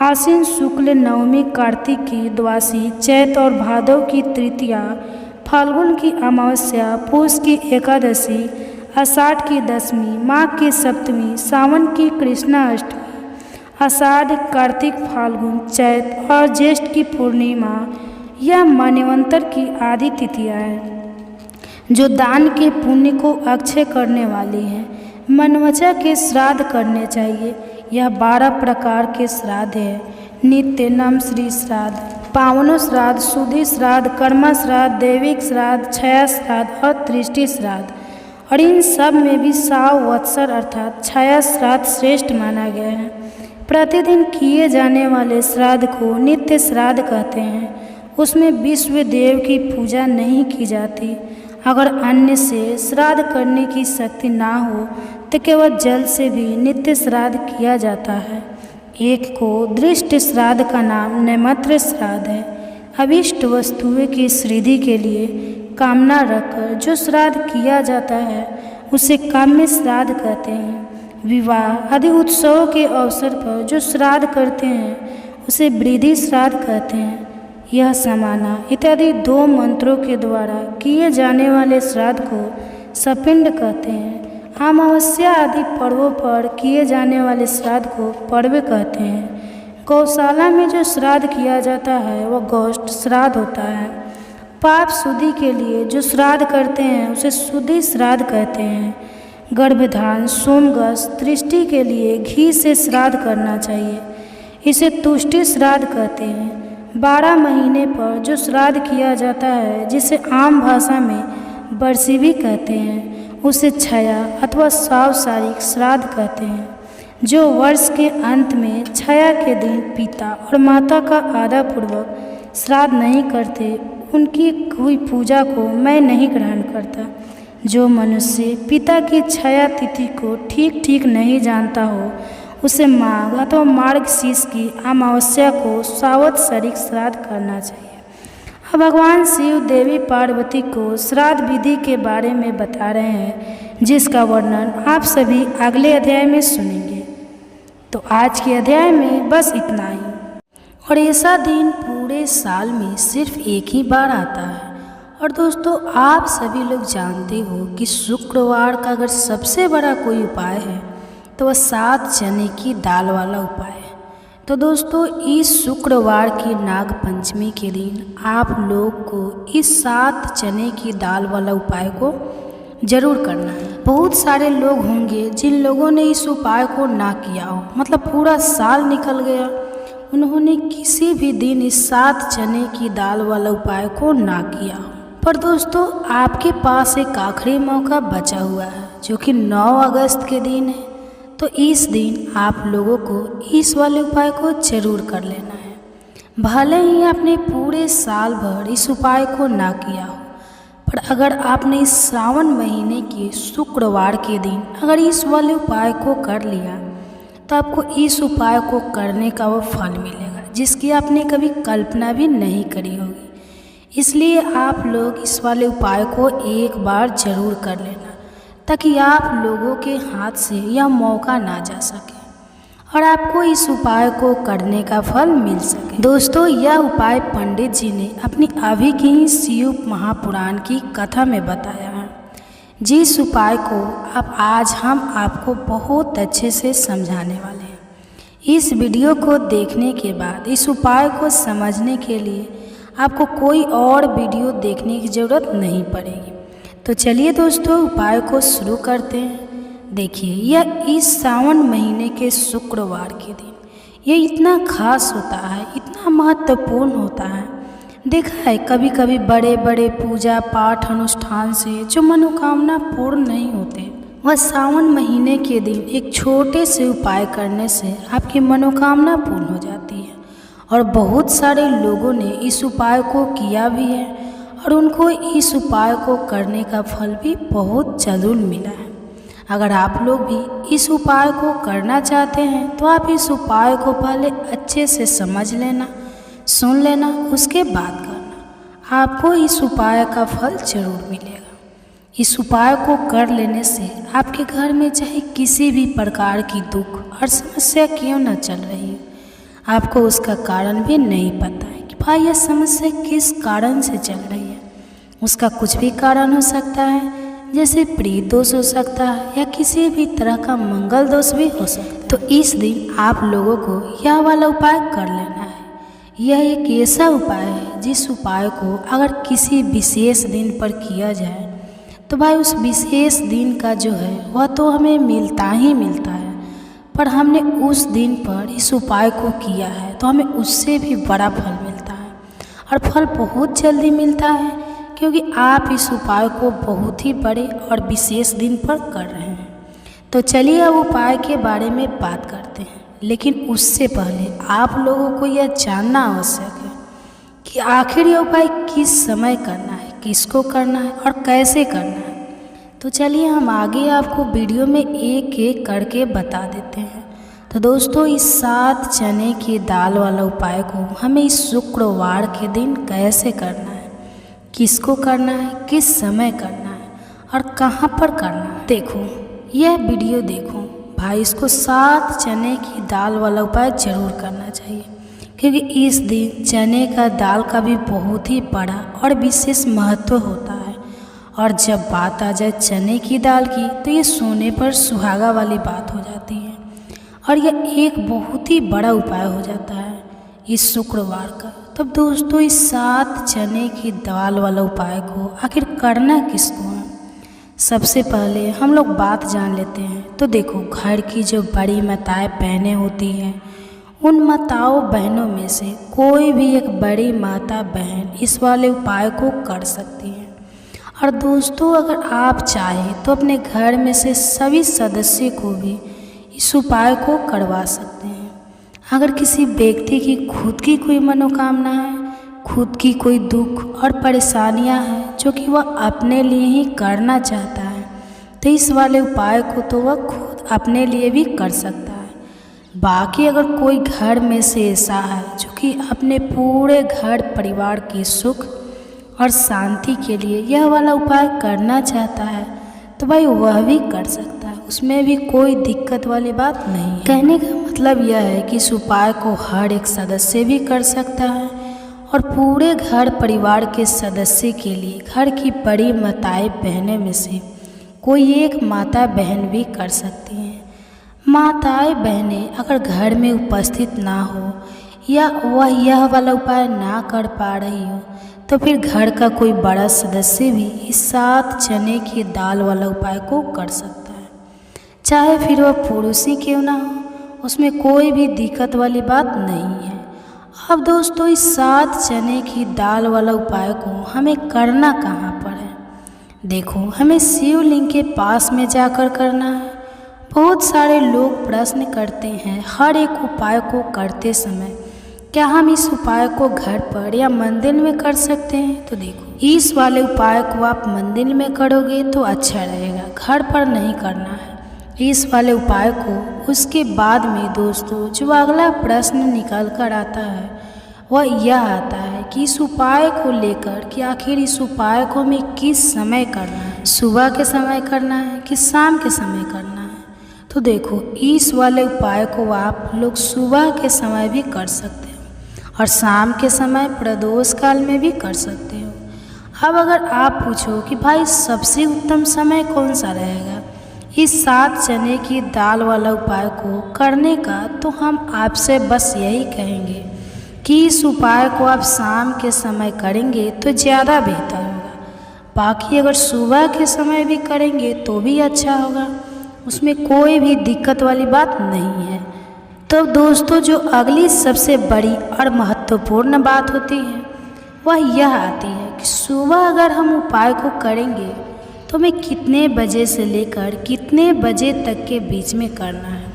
आश्विन शुक्ल नवमी, कार्तिक की द्वादशी, चैत और भादव की तृतीया, फाल्गुन की अमावस्या, पूष की एकादशी, आषाढ़ की दशमी, माघ की सप्तमी, सावन की कृष्णाष्टमी, आषाढ़, कार्तिक, फाल्गुन, चैत और ज्येष्ठ की पूर्णिमा यह मन्वंतर की आदि तिथियाँ हैं जो दान के पुण्य को अक्षय करने वाली हैं। मनवचा के श्राद्ध करने चाहिए। यह 12 प्रकार के श्राद्ध हैं। नित्य, नम, श्री श्राद्ध, पावनो श्राद्ध, शुद्धि श्राद्ध, कर्मा श्राद्ध, दैविक श्राद्ध, छाया श्राद्ध और दृष्टि श्राद्ध। और इन सब में भी सावत्सर अर्थात छाया श्राद्ध श्रेष्ठ माना गया है। प्रतिदिन किए जाने वाले श्राद्ध को नित्य श्राद्ध कहते हैं। उसमें विश्व देव की पूजा नहीं की जाती। अगर अन्य से श्राद्ध करने की शक्ति ना हो तो केवल जल से भी नित्य श्राद्ध किया जाता है। एक को दृष्ट श्राद्ध का नाम नैमत्र श्राद्ध है। अभिष्ट वस्तुओं की सिद्धि के लिए कामना रखकर जो श्राद्ध किया जाता है उसे काम्य श्राद्ध कहते हैं। विवाह आदि उत्सवों के अवसर पर जो श्राद्ध करते हैं उसे वृद्धि श्राद्ध कहते हैं। यह समाना इत्यादि 2 मंत्रों के द्वारा किए जाने वाले श्राद्ध को सपिंड कहते हैं। अमावस्या आदि पर्वों पर किए जाने वाले श्राद्ध को पर्व कहते हैं। गौशाला में जो श्राद्ध किया जाता है वह गोष्ठ श्राद्ध होता है। पाप शुद्धि के लिए जो श्राद्ध करते हैं उसे शुद्धि श्राद्ध कहते हैं। गर्भधान, सोमगस, दृष्टि के लिए घी से श्राद्ध करना चाहिए, इसे तुष्टि श्राद्ध कहते हैं। 12 महीने पर जो श्राद्ध किया जाता है, जिसे आम भाषा में बरसी भी कहते हैं, उसे छया अथवा सांवसारिक श्राद्ध कहते हैं। जो वर्ष के अंत में छया के दिन पिता और माता का आदरपूर्वक श्राद्ध नहीं करते, उनकी कोई पूजा को मैं नहीं ग्रहण करता। जो मनुष्य पिता की छया तिथि को ठीक ठीक नहीं जानता हो, उसे माघ अथवा मार्गशीर्ष की अमावस्या को सांवत्सरिक श्राद्ध करना चाहिए। अब भगवान शिव देवी पार्वती को श्राद्ध विधि के बारे में बता रहे हैं, जिसका वर्णन आप सभी अगले अध्याय में सुनेंगे। तो आज के अध्याय में बस इतना ही। और ऐसा दिन पूरे साल में सिर्फ एक ही बार आता है। और दोस्तों, आप सभी लोग जानते हो कि शुक्रवार का अगर सबसे बड़ा कोई उपाय है तो वह 7 चने की दाल वाला उपाय है। तो दोस्तों, इस शुक्रवार की नाग पंचमी के दिन आप लोग को इस 7 चने की दाल वाला उपाय को जरूर करना है। बहुत सारे लोग होंगे जिन लोगों ने इस उपाय को ना किया हो, मतलब पूरा साल निकल गया, उन्होंने किसी भी दिन इस 7 चने की दाल वाला उपाय को ना किया हो। पर दोस्तों, आपके पास एक आखिरी मौका बचा हुआ है, जो कि 9 अगस्त के दिन है। तो इस दिन आप लोगों को इस वाले उपाय को जरूर कर लेना है। भले ही आपने पूरे साल भर इस उपाय को ना किया हो, पर अगर आपने इस श्रावण महीने के शुक्रवार के दिन अगर इस वाले उपाय को कर लिया, तो आपको इस उपाय को करने का वो फल मिलेगा, जिसकी आपने कभी कल्पना भी नहीं करी होगी। इसलिए आप लोग इस वाले उपाय को एक बार जरूर कर लेना, ताकि आप लोगों के हाथ से यह मौका ना जा सके और आपको इस उपाय को करने का फल मिल सके। दोस्तों, यह उपाय पंडित जी ने अपनी अभी की ही शिव महापुराण की कथा में बताया है, जिस उपाय को अब आज हम आपको बहुत अच्छे से समझाने वाले हैं। इस वीडियो को देखने के बाद इस उपाय को समझने के लिए आपको कोई और वीडियो देखने की ज़रूरत नहीं पड़ेगी। तो चलिए दोस्तों, उपाय को शुरू करते हैं। देखिए, यह इस सावन महीने के शुक्रवार के दिन ये इतना खास होता है, इतना महत्वपूर्ण होता है। देखा है कभी कभी बड़े बड़े पूजा पाठ अनुष्ठान से जो मनोकामना पूर्ण नहीं होते, वह सावन महीने के दिन एक छोटे से उपाय करने से आपकी मनोकामना पूर्ण हो जाती है। और बहुत सारे लोगों ने इस उपाय को किया भी है और उनको इस उपाय को करने का फल भी बहुत जरूर मिला है। अगर आप लोग भी इस उपाय को करना चाहते हैं तो आप इस उपाय को पहले अच्छे से समझ लेना, सुन लेना, उसके बाद करना। आपको इस उपाय का फल जरूर मिलेगा। इस उपाय को कर लेने से आपके घर में चाहे किसी भी प्रकार की दुख और समस्या क्यों न चल रही है, आपको उसका कारण भी नहीं पता है कि भाई यह समस्या किस कारण से चल रही है। उसका कुछ भी कारण हो सकता है, जैसे प्रीत दोष हो सकता है या किसी भी तरह का मंगल दोष भी हो सकता है। तो इस दिन आप लोगों को यह वाला उपाय कर लेना है। यह एक ऐसा उपाय है जिस उपाय को अगर किसी विशेष दिन पर किया जाए तो भाई उस विशेष दिन का जो है वह तो हमें मिलता ही मिलता है, पर हमने उस दिन पर इस उपाय को किया है तो हमें उससे भी बड़ा फल मिलता है। और फल बहुत जल्दी मिलता है, क्योंकि आप इस उपाय को बहुत ही बड़े और विशेष दिन पर कर रहे हैं। तो चलिए अब उपाय के बारे में बात करते हैं, लेकिन उससे पहले आप लोगों को यह जानना आवश्यक है कि आखिर यह उपाय किस समय करना है, किसको करना है और कैसे करना है। तो चलिए हम आगे आपको वीडियो में एक एक करके बता देते हैं। तो दोस्तों, इस 7 चने की दाल वाला उपाय को हमें इस शुक्रवार के दिन कैसे करना है, किसको करना है, किस समय करना है और कहाँ पर करना है। देखो, यह वीडियो देखो भाई, इसको 7 चने की दाल वाला उपाय जरूर करना चाहिए, क्योंकि इस दिन चने का दाल का भी बहुत ही बड़ा और विशेष महत्व होता है। और जब बात आ जाए चने की दाल की तो ये सोने पर सुहागा वाली बात हो जाती है और यह एक बहुत ही बड़ा उपाय हो जाता है इस शुक्रवार का। तब दोस्तों इस 7 चने की दाल वाला उपाय को आखिर करना किसको है, सबसे पहले हम लोग बात जान लेते हैं। तो देखो, घर की जो बड़ी माताएं बहनें होती हैं, उन माताओं बहनों में से कोई भी एक बड़ी माता बहन इस वाले उपाय को कर सकती है। और दोस्तों अगर आप चाहें तो अपने घर में से सभी सदस्य को भी इस उपाय को करवा सकते हैं। अगर किसी व्यक्ति की खुद की कोई मनोकामना है, खुद की कोई दुख और परेशानियां हैं जो कि वह अपने लिए ही करना चाहता है, तो इस वाले उपाय को तो वह खुद अपने लिए भी कर सकता है। बाकी अगर कोई घर में से ऐसा है जो कि अपने पूरे घर परिवार की सुख और शांति के लिए यह वाला उपाय करना चाहता है, तो भाई वह भी कर सकता है, उसमें भी कोई दिक्कत वाली बात नहीं है। कहने का मतलब यह है कि इस उपाय को हर एक सदस्य भी कर सकता है और पूरे घर परिवार के सदस्य के लिए घर की बड़ी माताएं बहनें में से कोई एक माता बहन भी कर सकती हैं। माताएं बहनें अगर घर में उपस्थित ना हो या वह यह वाला उपाय ना कर पा रही हो, तो फिर घर का कोई बड़ा सदस्य भी इस 7 चने की दाल वाला उपाय को कर सकता है, चाहे फिर वह पुरुष ही क्यों ना हो, उसमें कोई भी दिक्कत वाली बात नहीं है। अब दोस्तों इस 7 चने की दाल वाला उपाय को हमें करना कहाँ पर है? देखो, हमें शिवलिंग के पास में जाकर करना है। बहुत सारे लोग प्रश्न करते हैं हर एक उपाय को करते समय, क्या हम इस उपाय को घर पर या मंदिर में कर सकते हैं? तो देखो, इस वाले उपाय को आप मंदिर में करोगे तो अच्छा रहेगा, घर पर नहीं करना है इस वाले उपाय को। उसके बाद में दोस्तों जो अगला प्रश्न निकल कर आता है वह यह आता है कि इस उपाय को लेकर कि आखिर इस उपाय को हमें किस समय करना है, सुबह के समय करना है कि शाम के समय करना है? तो देखो, इस वाले उपाय को आप लोग सुबह के समय भी कर सकते हो और शाम के समय प्रदोष काल में भी कर सकते हो। अब अगर आप पूछो कि भाई सबसे उत्तम समय कौन सा रहेगा इस 7 चने की दाल वाला उपाय को करने का, तो हम आपसे बस यही कहेंगे कि इस उपाय को आप शाम के समय करेंगे तो ज़्यादा बेहतर होगा। बाकी अगर सुबह के समय भी करेंगे तो भी अच्छा होगा, उसमें कोई भी दिक्कत वाली बात नहीं है। तो दोस्तों जो अगली सबसे बड़ी और महत्वपूर्ण बात होती है वह यह आती है कि सुबह अगर हम उपाय को करेंगे तो हमें कितने बजे से लेकर कितने बजे तक के बीच में करना है,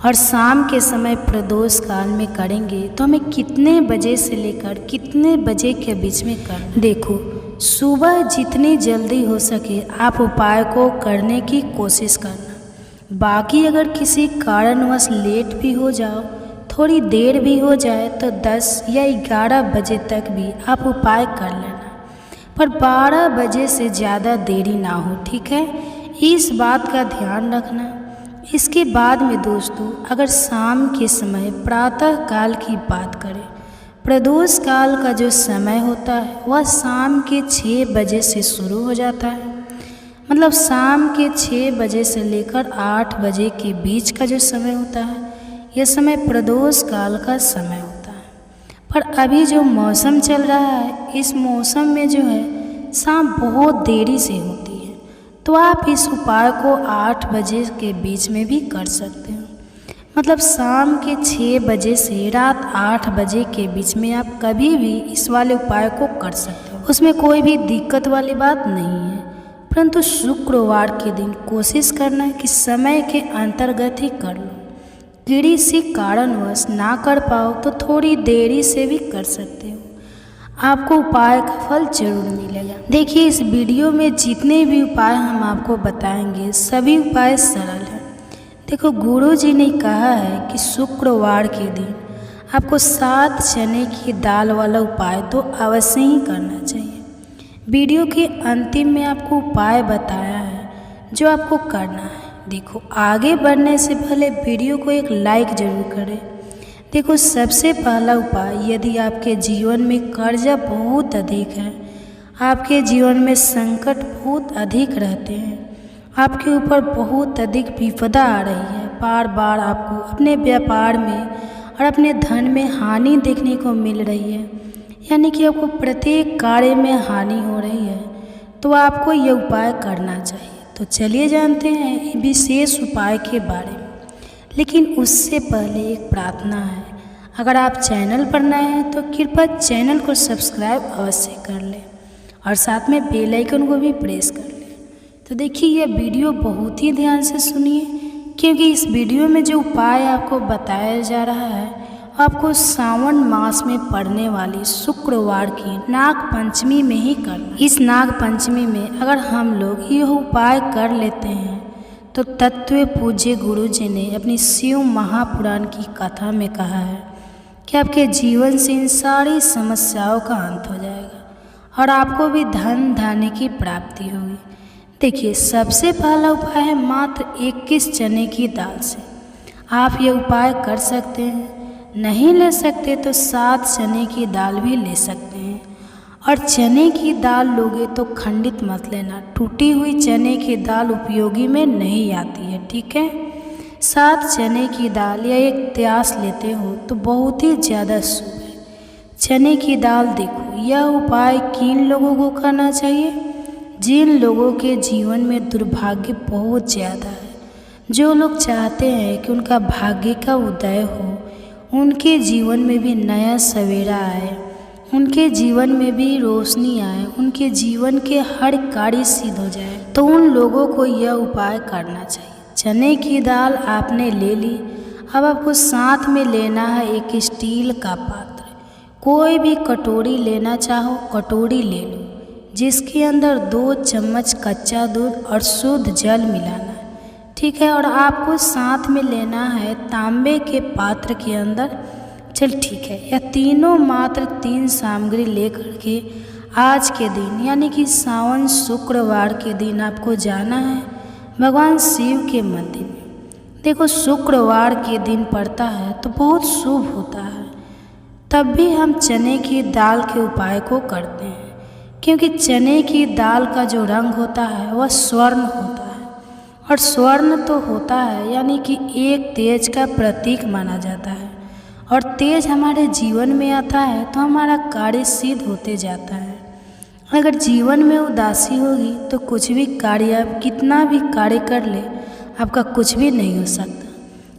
और शाम के समय प्रदोष काल में करेंगे तो हमें कितने बजे से लेकर कितने बजे के बीच में करना। देखो, सुबह जितनी जल्दी हो सके आप उपाय को करने की कोशिश करना। बाकी अगर किसी कारणवश लेट भी हो जाओ, थोड़ी देर भी हो जाए, तो 10 या 11 बजे तक भी आप उपाय कर लेना, पर 12 बजे से ज़्यादा देरी ना हो, ठीक है? इस बात का ध्यान रखना। इसके बाद में दोस्तों अगर शाम के समय प्रातः काल की बात करें, प्रदोष काल का जो समय होता है वह शाम के 6 बजे से शुरू हो जाता है। मतलब शाम के 6 बजे से लेकर 8 बजे के बीच का जो समय होता है, यह समय प्रदोष काल का समय होता है। पर अभी जो मौसम चल रहा है, इस मौसम में जो है शाम बहुत देरी से होती है, तो आप इस उपाय को 8 बजे के बीच में भी कर सकते हो। मतलब शाम के 6 बजे से रात 8 बजे के बीच में आप कभी भी इस वाले उपाय को कर सकते हो, उसमें कोई भी दिक्कत वाली बात नहीं है। परंतु शुक्रवार के दिन कोशिश करना कि समय के अंतर्गत ही कर लो। किसी कारणवश ना कर पाओ तो थोड़ी देरी से भी कर सकते हो, आपको उपाय का फल जरूर मिलेगा। देखिए, इस वीडियो में जितने भी उपाय हम आपको बताएंगे सभी उपाय सरल हैं। देखो, गुरुजी ने कहा है कि शुक्रवार के दिन आपको 7 चने की दाल वाला उपाय तो अवश्य ही करना चाहिए। वीडियो के अंतिम में आपको उपाय बताया है जो आपको करना है। देखो, आगे बढ़ने से पहले वीडियो को एक लाइक जरूर करें। देखो, सबसे पहला उपाय, यदि आपके जीवन में कर्जा बहुत अधिक है, आपके जीवन में संकट बहुत अधिक रहते हैं, आपके ऊपर बहुत अधिक विपदा आ रही है। बार बार आपको अपने व्यापार में और अपने धन में हानि देखने को मिल रही है, यानी कि आपको प्रत्येक कार्य में हानि हो रही है। तो आपको ये उपाय करना चाहिए। तो चलिए जानते हैं विशेष उपाय के बारे में, लेकिन उससे पहले एक प्रार्थना है। अगर आप चैनल पर नए हैं तो कृपया चैनल को सब्सक्राइब अवश्य कर लें और साथ में बेल आइकन को भी प्रेस कर लें। तो देखिए यह वीडियो बहुत ही ध्यान से सुनिए, क्योंकि इस वीडियो में जो उपाय आपको बताया जा रहा है आपको सावन मास में पड़ने वाली शुक्रवार की नाग पंचमी में ही करना। इस नाग पंचमी में अगर हम लोग यह उपाय कर लेते हैं तो तत्व पूज्य गुरु जी ने अपनी शिव महापुराण की कथा में कहा है कि आपके जीवन से इन सारी समस्याओं का अंत हो जाएगा और आपको भी धन धान्य की प्राप्ति होगी। देखिए सबसे पहला उपाय है मात्र 21 चने की दाल से। आप ये उपाय कर सकते हैं, नहीं ले सकते तो 7 चने की दाल भी ले सकते हैं। और चने की दाल लोगे तो खंडित मत लेना, टूटी हुई चने की दाल उपयोगी में नहीं आती है, ठीक है। 7 चने की दाल या एक त्यास लेते हो तो बहुत ही ज़्यादा शुभ है। चने की दाल देखो, यह उपाय किन लोगों को करना चाहिए? जिन लोगों के जीवन में दुर्भाग्य बहुत ज़्यादा है, जो लोग चाहते हैं कि उनका भाग्य का उदय हो, उनके जीवन में भी नया सवेरा आए, उनके जीवन में भी रोशनी आए, उनके जीवन के हर कार्य सिद्ध हो जाए, तो उन लोगों को यह उपाय करना चाहिए। चने की दाल आपने ले ली, अब आपको साथ में लेना है एक स्टील का पात्र। कोई भी कटोरी लेना चाहो कटोरी ले लो, जिसके अंदर 2 चम्मच कच्चा दूध और शुद्ध जल मिलाना है, ठीक है। और आपको साथ में लेना है तांबे के पात्र के अंदर, चल ठीक है, यह तीनों मात्र 3 सामग्री लेकर के आज के दिन यानी कि सावन शुक्रवार के दिन आपको जाना है भगवान शिव के मंदिर में। देखो शुक्रवार के दिन पड़ता है तो बहुत शुभ होता है, तब भी हम चने की दाल के उपाय को करते हैं, क्योंकि चने की दाल का जो रंग होता है वह स्वर्ण होता है, और स्वर्ण तो होता है यानी कि एक तेज का प्रतीक माना जाता है। और तेज हमारे जीवन में आता है तो हमारा कार्य सिद्ध होते जाता है। अगर जीवन में उदासी होगी तो कुछ भी कार्य, आप कितना भी कार्य कर ले आपका कुछ भी नहीं हो सकता।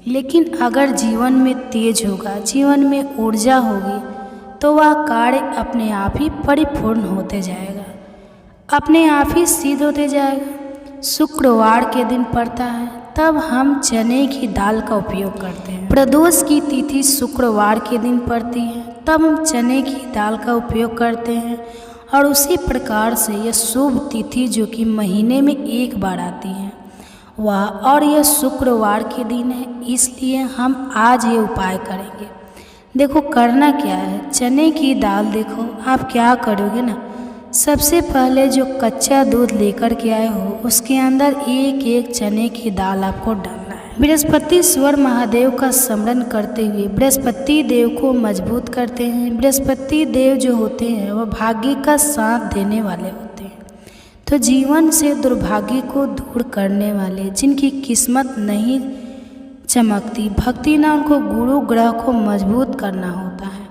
लेकिन अगर जीवन में तेज होगा, जीवन में ऊर्जा होगी, तो वह कार्य अपने आप ही परिपूर्ण होते जाएगा, अपने आप ही सिद्ध होते जाएगा। शुक्रवार के दिन पड़ता है तब हम चने की दाल का उपयोग करते हैं। प्रदोष की तिथि शुक्रवार के दिन पड़ती है तब हम चने की दाल का उपयोग करते हैं। और उसी प्रकार से यह शुभ तिथि जो कि महीने में एक बार आती है वह, और यह शुक्रवार के दिन है, इसलिए हम आज ये उपाय करेंगे। देखो करना क्या है, चने की दाल देखो आप क्या करोगे ना, सबसे पहले जो कच्चा दूध लेकर के आए हो उसके अंदर एक एक चने की दाल आपको डालना है। बृहस्पतिश्वर महादेव का स्मरण करते हुए बृहस्पति देव को मजबूत करते हैं। बृहस्पति देव जो होते हैं वह भाग्य का साथ देने वाले होते हैं, तो जीवन से दुर्भाग्य को दूर करने वाले, जिनकी किस्मत नहीं चमकती, भक्ति ना उनको गुरु ग्रह को मजबूत करना होता है।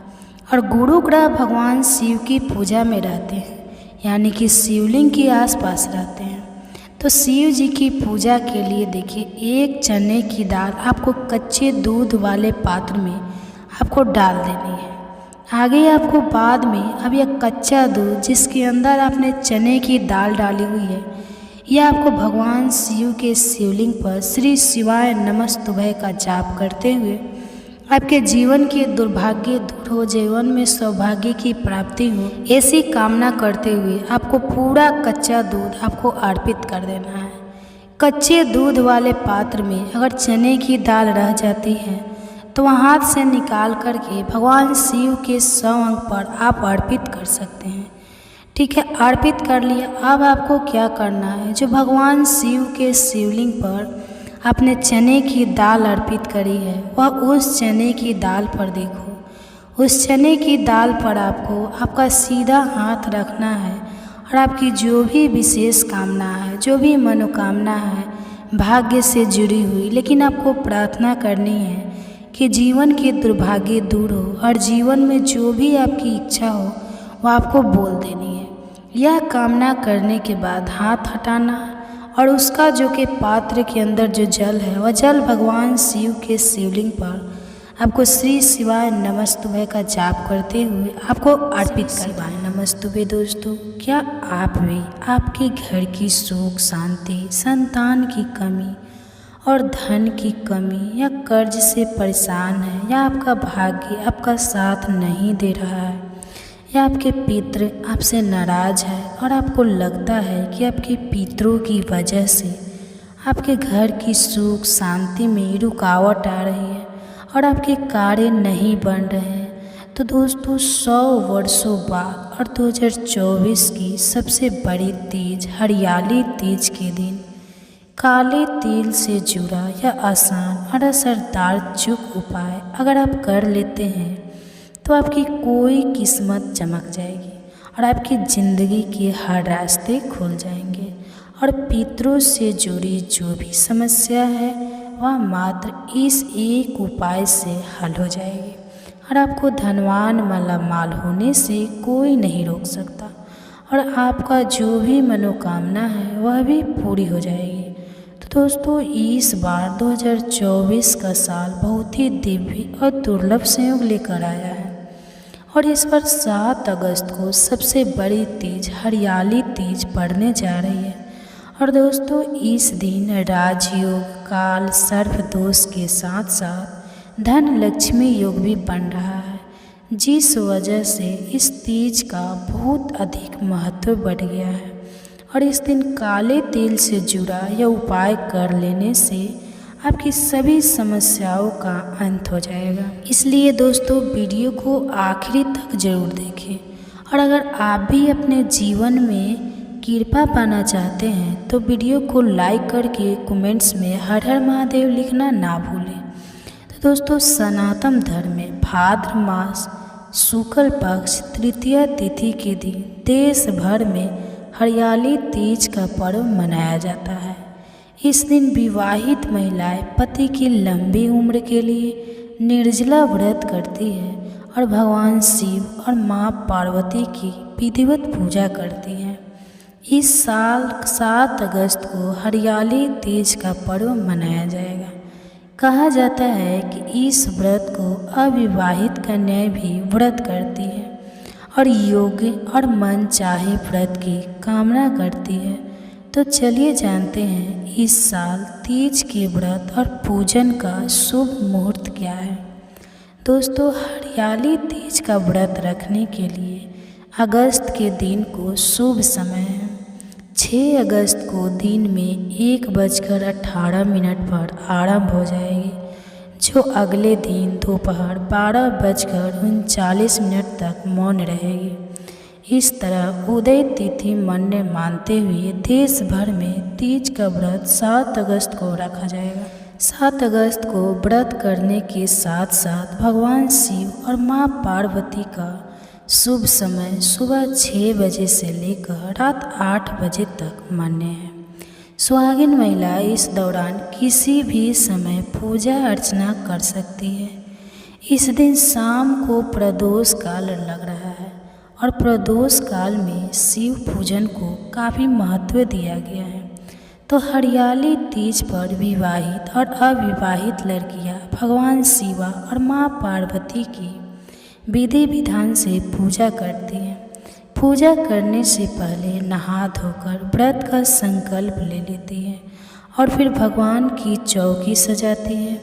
और गुरु ग्रह भगवान शिव की पूजा में रहते हैं, यानी कि शिवलिंग के आसपास रहते हैं। तो शिव जी की पूजा के लिए देखिए एक चने की दाल आपको कच्चे दूध वाले पात्र में आपको डाल देनी है। आगे आपको बाद में अब यह कच्चा दूध जिसके अंदर आपने चने की दाल डाली हुई है, यह आपको भगवान शिव के शिवलिंग पर श्री शिवाय नमस्तुभय का जाप करते हुए आपके जीवन के दुर्भाग्य दूर हो, जीवन में सौभाग्य की प्राप्ति हो, ऐसी कामना करते हुए आपको पूरा कच्चा दूध आपको अर्पित कर देना है। कच्चे दूध वाले पात्र में अगर चने की दाल रह जाती है तो वह हाथ से निकाल करके भगवान शिव के 100 अंग पर आप अर्पित कर सकते हैं, ठीक है। अर्पित कर लिया, अब आपको क्या करना है, जो भगवान शिव के शिवलिंग पर आपने चने की दाल अर्पित करी है वह उस चने की दाल पर देखो, उस चने की दाल पर आपको आपका सीधा हाथ रखना है और आपकी जो भी विशेष कामना है, जो भी मनोकामना है भाग्य से जुड़ी हुई, लेकिन आपको प्रार्थना करनी है कि जीवन के दुर्भाग्य दूर हो और जीवन में जो भी आपकी इच्छा हो वो आपको बोल देनी है। यह कामना करने के बाद हाथ हटाना और उसका जो कि पात्र के अंदर जो जल है वह जल भगवान शिव के शिवलिंग पर आपको श्री शिवाय नमस्तुभे का जाप करते हुए आपको अर्पित शिवाय नमस्तुभे। दोस्तों, क्या आप भी आपके घर की सुख शांति, संतान की कमी और धन की कमी या कर्ज से परेशान है, या आपका भाग्य आपका साथ नहीं दे रहा है, या आपके पितृ आपसे नाराज है और आपको लगता है कि आपके पितरों की वजह से आपके घर की सुख शांति में रुकावट आ रही है और आपके कार्य नहीं बन रहे हैं, तो दोस्तों 100 वर्षों बाद और 2024 की सबसे बड़ी तीज हरियाली तीज के दिन काले तिल से जुड़ा या आसान और असरदार चुक उपाय अगर आप कर लेते हैं तो आपकी कोई किस्मत चमक जाएगी और आपकी ज़िंदगी के हर रास्ते खुल जाएंगे और पितरों से जुड़ी जो भी समस्या है वह मात्र इस एक उपाय से हल हो जाएगी और आपको धनवान मालामाल होने से कोई नहीं रोक सकता और आपका जो भी मनोकामना है वह भी पूरी हो जाएगी। तो दोस्तों, इस बार 2024 का साल बहुत ही दिव्य और दुर्लभ संयोग लेकर आया है और इस बार 7 अगस्त को सबसे बड़ी तीज हरियाली तीज पड़ने जा रही है। और दोस्तों, इस दिन राजयोग काल सर्प दोष के साथ साथ धन लक्ष्मी योग भी बन रहा है, जिस वजह से इस तीज का बहुत अधिक महत्व बढ़ गया है और इस दिन काले तिल से जुड़ा यह उपाय कर लेने से आपकी सभी समस्याओं का अंत हो जाएगा। इसलिए दोस्तों, वीडियो को आखिरी तक जरूर देखें और अगर आप भी अपने जीवन में कृपा पाना चाहते हैं तो वीडियो को लाइक करके कमेंट्स में हर हर महादेव लिखना ना भूलें। तो दोस्तों, सनातन धर्म में भाद्र मास शुक्ल पक्ष तृतीया तिथि के दिन देश भर में हरियाली तीज का पर्व मनाया जाता है। इस दिन विवाहित महिलाएं पति की लंबी उम्र के लिए निर्जला व्रत करती है और भगवान शिव और माँ पार्वती की विधिवत पूजा करती हैं। इस साल 7 अगस्त को हरियाली तीज का पर्व मनाया जाएगा। कहा जाता है कि इस व्रत को अविवाहित कन्याएं भी व्रत करती है और योग्य और मन चाहे व्रत की कामना करती है। तो चलिए जानते हैं इस साल तीज के व्रत और पूजन का शुभ मुहूर्त क्या है। दोस्तों, हरियाली तीज का व्रत रखने के लिए अगस्त के दिन को शुभ समय है। 6 अगस्त को दिन में 1:18 पर आरंभ हो जाएगी, जो अगले दिन दोपहर 12:39 तक मौन रहेगी। इस तरह उदय तिथि मानते हुए देश भर में तीज का व्रत 7 अगस्त को रखा जाएगा। 7 अगस्त को व्रत करने के साथ साथ भगवान शिव और माँ पार्वती का शुभ समय सुबह 6 बजे से लेकर रात 8 बजे तक मान्य है। सुहागिन महिला इस दौरान किसी भी समय पूजा अर्चना कर सकती है। इस दिन शाम को प्रदोष काल लग रहा है और प्रदोष काल में शिव पूजन को काफ़ी महत्व दिया गया है। तो हरियाली तीज पर विवाहित और अविवाहित लड़कियां भगवान शिवा और माँ पार्वती की विधि विधान से पूजा करती हैं। पूजा करने से पहले नहा धोकर व्रत का संकल्प ले लेती हैं और फिर भगवान की चौकी सजाती है।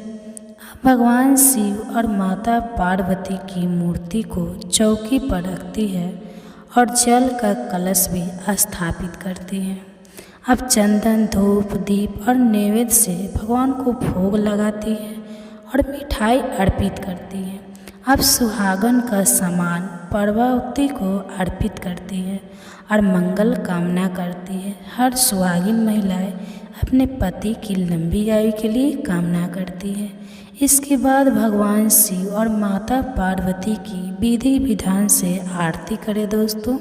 भगवान शिव और माता पार्वती की मूर्ति को चौकी पर रखती है और जल का कलश भी स्थापित करती है। अब चंदन धूप दीप और नैवेद्य से भगवान को भोग लगाती है और मिठाई अर्पित करती है। अब सुहागन का सामान पर्वती को अर्पित करती है और मंगल कामना करती है। हर सुहागिन महिलाएं अपने पति की लंबी आयु के लिए कामना करती है। इसके बाद भगवान शिव और माता पार्वती की विधि विधान से आरती करें दोस्तों।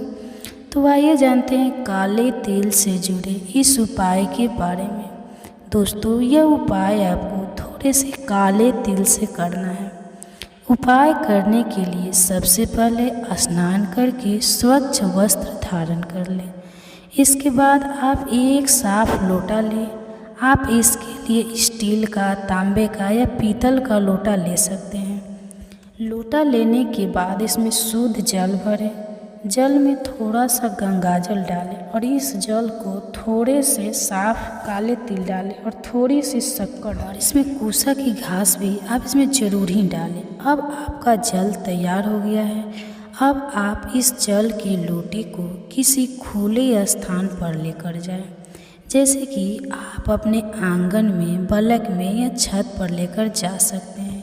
तो आइए जानते हैं काले तिल से जुड़े इस उपाय के बारे में। दोस्तों, यह उपाय आपको थोड़े से काले तिल से करना है। उपाय करने के लिए सबसे पहले स्नान करके स्वच्छ वस्त्र धारण कर लें। इसके बाद आप एक साफ लोटा लें। आप इसके लिए स्टील का, तांबे का या पीतल का लोटा ले सकते हैं। लोटा लेने के बाद इसमें शुद्ध जल भरें। जल में थोड़ा सा गंगाजल डालें और इस जल को थोड़े से साफ काले तिल डालें और थोड़ी सी शक्कर डालें। इसमें कुसा की घास भी आप इसमें ज़रूर ही डालें। अब आपका जल तैयार हो गया है। अब आप इस जल के लोटे को किसी खुले स्थान पर लेकर जाएं, जैसे कि आप अपने आंगन में, बलक में या छत पर लेकर जा सकते हैं।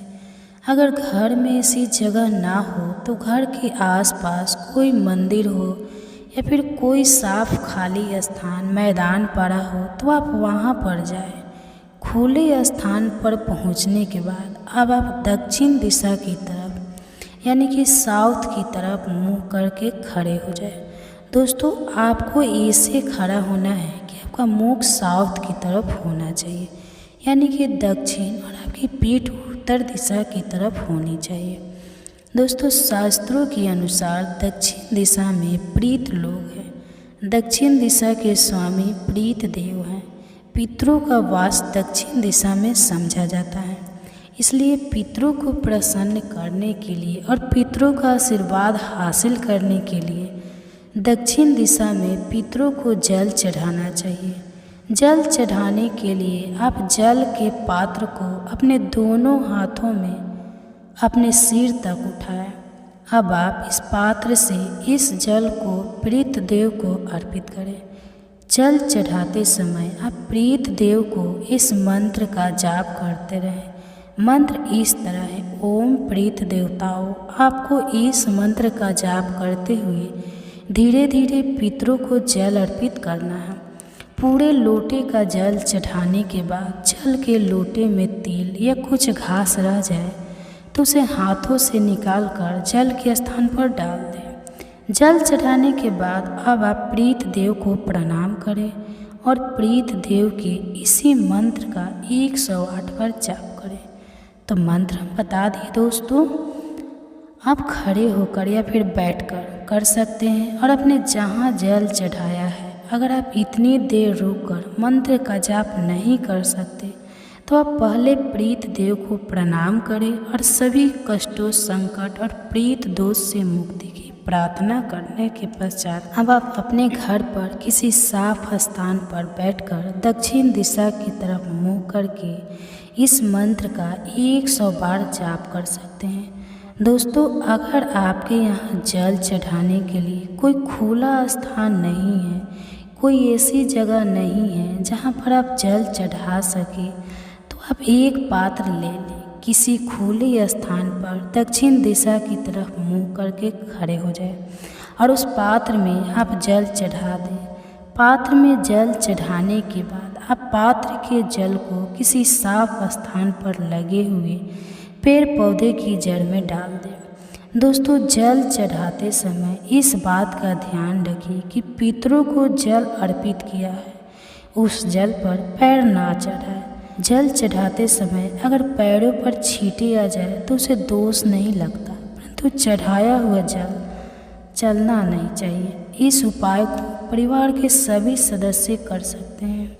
अगर घर में ऐसी जगह ना हो तो घर के आसपास कोई मंदिर हो या फिर कोई साफ खाली स्थान, मैदान पड़ा हो तो आप वहाँ पर जाएं। खुले स्थान पर पहुँचने के बाद अब आप दक्षिण दिशा की तरफ यानी कि साउथ की तरफ मुँह करके खड़े हो जाएं। दोस्तों, आपको ऐसे खड़ा होना है कि आपका मुख साउथ की तरफ होना चाहिए, यानी कि दक्षिण, और आपकी पीठ उत्तर दिशा की तरफ होनी चाहिए। दोस्तों, शास्त्रों के अनुसार दक्षिण दिशा में प्रीत लोग हैं। दक्षिण दिशा के स्वामी प्रीत देव हैं। पितरों का वास दक्षिण दिशा में समझा जाता है। इसलिए पितरों को प्रसन्न करने के लिए और पितरों का आशीर्वाद हासिल करने के लिए दक्षिण दिशा में पितरों को जल चढ़ाना चाहिए। जल चढ़ाने के लिए आप जल के पात्र को अपने दोनों हाथों में अपने सिर तक उठाएं। अब आप इस पात्र से इस जल को प्रीत देव को अर्पित करें। जल चढ़ाते समय आप प्रीत देव को इस मंत्र का जाप करते रहें। मंत्र इस तरह है: ओम प्रीत देवताओं। आपको इस मंत्र का जाप करते हुए धीरे धीरे पितरों को जल अर्पित करना है। पूरे लोटे का जल चढ़ाने के बाद जल के लोटे में तिल या कुछ घास रह जाए तो उसे हाथों से निकालकर जल के स्थान पर डाल दें। जल चढ़ाने के बाद अब आप प्रीत देव को प्रणाम करें और प्रीत देव के इसी मंत्र का 108 बार जाप करें। तो मंत्र हम बता दिए दोस्तों, आप खड़े होकर या फिर बैठकर कर सकते हैं। और अपने जहाँ जल चढ़ाया है, अगर आप इतनी देर रुककर मंत्र का जाप नहीं कर सकते तो आप पहले प्रीत देव को प्रणाम करें और सभी कष्टों, संकट और प्रीत दोष से मुक्ति की प्रार्थना करने के पश्चात अब आप अपने घर पर किसी साफ स्थान पर बैठकर दक्षिण दिशा की तरफ मुँह करके इस मंत्र का 100 बार जाप कर सकते हैं। दोस्तों, अगर आपके यहाँ जल चढ़ाने के लिए कोई खुला स्थान नहीं है, कोई ऐसी जगह नहीं है जहाँ पर आप जल चढ़ा सके, तो आप एक पात्र ले लें। किसी खुले स्थान पर दक्षिण दिशा की तरफ मुँह करके खड़े हो जाए और उस पात्र में आप जल चढ़ा दें। पात्र में जल चढ़ाने के बाद आप पात्र के जल को किसी साफ स्थान पर लगे हुए पेड़ पौधे की जड़ में डाल दें। दोस्तों, जल चढ़ाते समय इस बात का ध्यान रखें कि पितरों को जल अर्पित किया है, उस जल पर पैर ना चढ़ाए। जल चढ़ाते समय अगर पैरों पर छींटे आ जाए तो उसे दोष नहीं लगता, परंतु चढ़ाया हुआ जल चलना नहीं चाहिए। इस उपाय को परिवार के सभी सदस्य कर सकते हैं।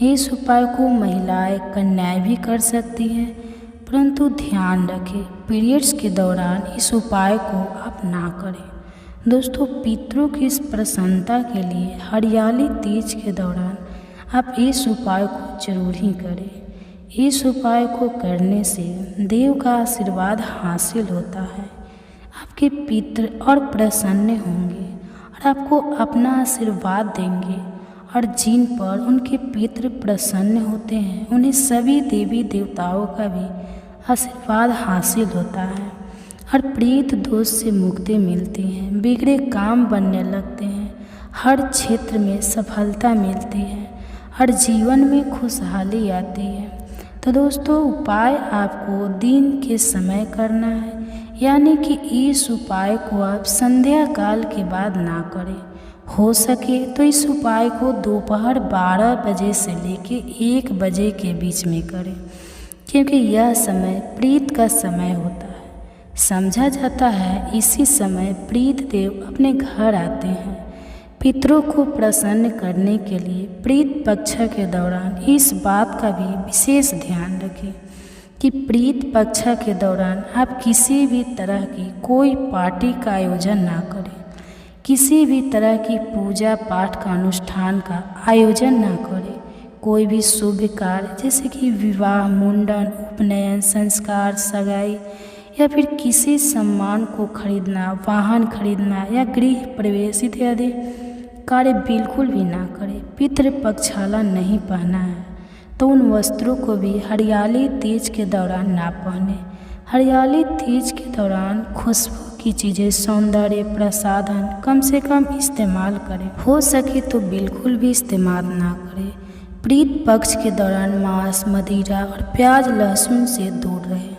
इस उपाय को महिलाएं, कन्याएं भी कर सकती हैं, परंतु ध्यान रखें पीरियड्स के दौरान इस उपाय को आप ना करें। दोस्तों, पितरों की इस प्रसन्नता के लिए हरियाली तीज के दौरान आप इस उपाय को जरूर ही करें। इस उपाय को करने से देव का आशीर्वाद हासिल होता है। आपके पितर और प्रसन्न होंगे और आपको अपना आशीर्वाद देंगे, और जिन पर उनके पितर प्रसन्न होते हैं उन्हें सभी देवी देवताओं का भी आशीर्वाद हासिल होता है और प्रीत दोष से मुक्ति मिलती है। बिगड़े काम बनने लगते हैं, हर क्षेत्र में सफलता मिलती है, हर जीवन में खुशहाली आती है। तो दोस्तों, उपाय आपको दिन के समय करना है, यानी कि इस उपाय को आप संध्या काल के बाद ना करें। हो सके तो इस उपाय को दोपहर 12 बजे से लेकर 1 बजे के बीच में करें, क्योंकि यह समय प्रीत का समय होता है। समझा जाता है इसी समय प्रीत देव अपने घर आते हैं। पितरों को प्रसन्न करने के लिए प्रीत पक्ष के दौरान इस बात का भी विशेष ध्यान रखें कि प्रीत पक्ष के दौरान आप किसी भी तरह की कोई पार्टी का आयोजन ना करें, किसी भी तरह की पूजा पाठ का अनुष्ठान का आयोजन ना करें। कोई भी शुभ कार्य जैसे कि विवाह, मुंडन, उपनयन, संस्कार, सगाई या फिर किसी सम्मान को खरीदना, वाहन खरीदना या गृह प्रवेश इत्यादि कार्य बिल्कुल भी ना करें। पितृपक्षाला नहीं पहना है तो उन वस्त्रों को भी हरियाली तीज के दौरान ना पहने। हरियाली तीज के दौरान खुशबू की चीज़ें, सौंदर्य प्रसाधन कम से कम इस्तेमाल करें। हो सके तो बिल्कुल भी इस्तेमाल ना करें। प्रीत पक्ष के दौरान मांस, मदिरा और प्याज लहसुन से दूर रहें।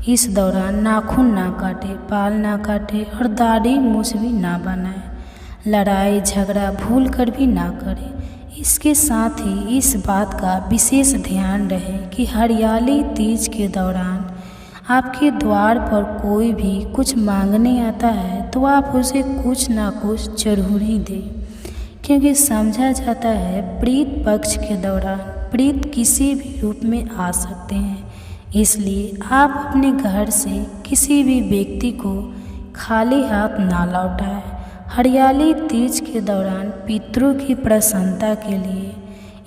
इस दौरान नाखून ना काटे, बाल ना काटे और दाढ़ी मूछ भी ना बनाएं। लड़ाई झगड़ा भूल कर भी ना करें। इसके साथ ही इस बात का विशेष ध्यान रहे कि हरियाली तीज के दौरान आपके द्वार पर कोई भी कुछ मांगने आता है तो आप उसे कुछ ना कुछ जरूर ही दें, क्योंकि समझा जाता है प्रीत पक्ष के दौरान प्रीत किसी भी रूप में आ सकते हैं। इसलिए आप अपने घर से किसी भी व्यक्ति को खाली हाथ ना लौटाएं। हरियाली तीज के दौरान पितरों की प्रसन्नता के लिए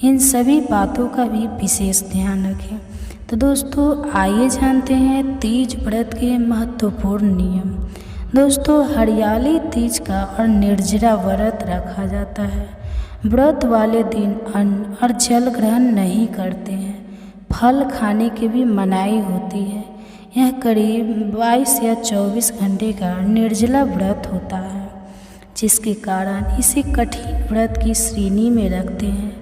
इन सभी बातों का भी विशेष ध्यान रखें। तो दोस्तों आइए जानते हैं तीज व्रत के महत्वपूर्ण नियम। दोस्तों हरियाली तीज का और निर्जरा व्रत रखा जाता है। व्रत वाले दिन अन्न और जल ग्रहण नहीं करते हैं। फल खाने की भी मनाही होती है। यह करीब 22 या 24 घंटे का निर्जला व्रत होता है, जिसके कारण इसे कठिन व्रत की श्रेणी में रखते हैं।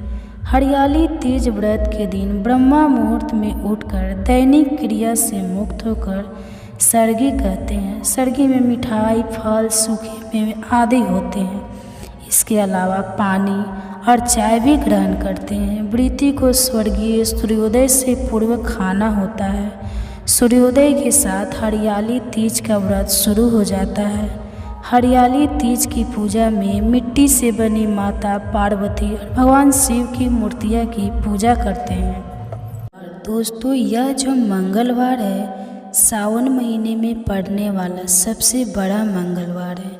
हरियाली तीज व्रत के दिन ब्रह्मा मुहूर्त में उठकर दैनिक क्रिया से मुक्त होकर सर्गी कहते हैं। सर्गी में मिठाई, फल, सूखे मेवे आदि होते हैं। इसके अलावा पानी और चाय भी ग्रहण करते हैं। व्रती को स्वर्गीय सूर्योदय से पूर्व खाना होता है। सूर्योदय के साथ हरियाली तीज का व्रत शुरू हो जाता है। हरियाली तीज की पूजा में मिट्टी से बनी माता पार्वती और भगवान शिव की मूर्तियाँ की पूजा करते हैं। दोस्तों यह जो मंगलवार है सावन महीने में पड़ने वाला सबसे बड़ा मंगलवार है,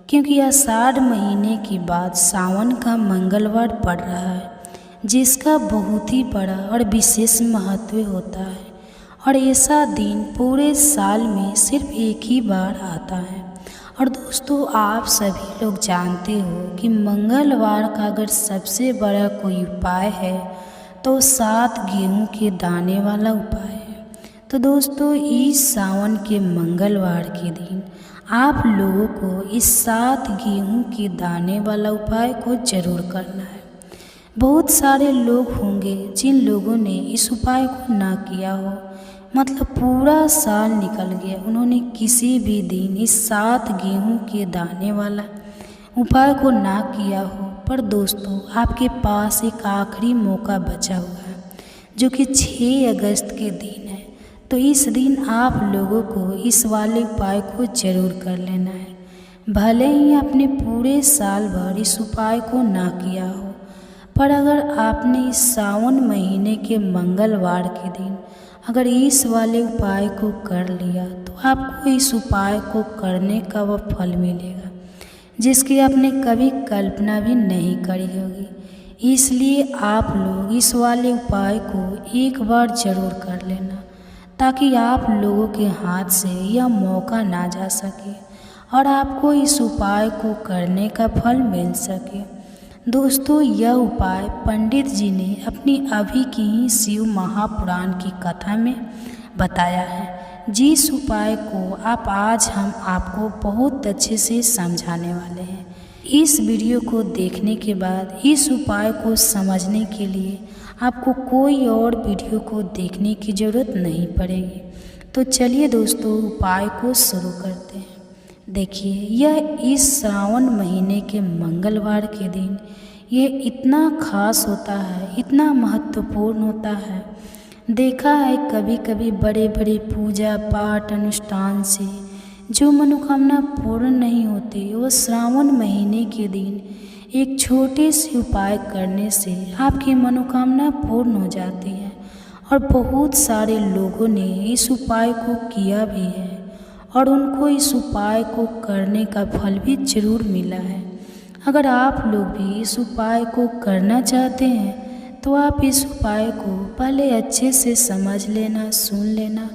क्योंकि आषाढ़ महीने के बाद सावन का मंगलवार पड़ रहा है, जिसका बहुत ही बड़ा और विशेष महत्व होता है। और ऐसा दिन पूरे साल में सिर्फ एक ही बार आता है। और दोस्तों आप सभी लोग जानते हो कि मंगलवार का अगर सबसे बड़ा कोई उपाय है तो 7 गेहूं के दाने वाला उपाय है। तो दोस्तों इस सावन के मंगलवार के दिन आप लोगों को इस 7 गेहूं के दाने वाला उपाय को जरूर करना है। बहुत सारे लोग होंगे जिन लोगों ने इस उपाय को ना किया हो, मतलब पूरा साल निकल गया, उन्होंने किसी भी दिन इस 7 गेहूं के दाने वाला उपाय को ना किया हो। पर दोस्तों आपके पास एक आखिरी मौका बचा हुआ है, जो कि 6 अगस्त के दिन है। तो इस दिन आप लोगों को इस वाले उपाय को जरूर कर लेना है। भले ही आपने पूरे साल भर इस उपाय को ना किया हो, पर अगर आपने इस सावन महीने के मंगलवार के दिन अगर इस वाले उपाय को कर लिया तो आपको इस उपाय को करने का वह फल मिलेगा जिसकी आपने कभी कल्पना भी नहीं करी होगी। इसलिए आप लोग इस वाले उपाय को एक बार जरूर कर लेना, ताकि आप लोगों के हाथ से यह मौका ना जा सके और आपको इस उपाय को करने का फल मिल सके। दोस्तों यह उपाय पंडित जी ने अपनी अभी की ही शिव महापुराण की कथा में बताया है, जिस उपाय को आज हम आपको बहुत अच्छे से समझाने वाले हैं। इस वीडियो को देखने के बाद इस उपाय को समझने के लिए आपको कोई और वीडियो को देखने की ज़रूरत नहीं पड़ेगी। तो चलिए दोस्तों उपाय को शुरू करते हैं। देखिए, यह इस श्रावण महीने के मंगलवार के दिन ये इतना खास होता है, इतना महत्वपूर्ण होता है। देखा है कभी कभी बड़े बड़े पूजा पाठ अनुष्ठान से जो मनोकामना पूर्ण नहीं होती, वो श्रावण महीने के दिन एक छोटे से उपाय करने से आपकी मनोकामना पूर्ण हो जाती है। और बहुत सारे लोगों ने इस उपाय को किया भी है और उनको इस उपाय को करने का फल भी जरूर मिला है। अगर आप लोग भी इस उपाय को करना चाहते हैं तो आप इस उपाय को पहले अच्छे से समझ लेना, सुन लेना,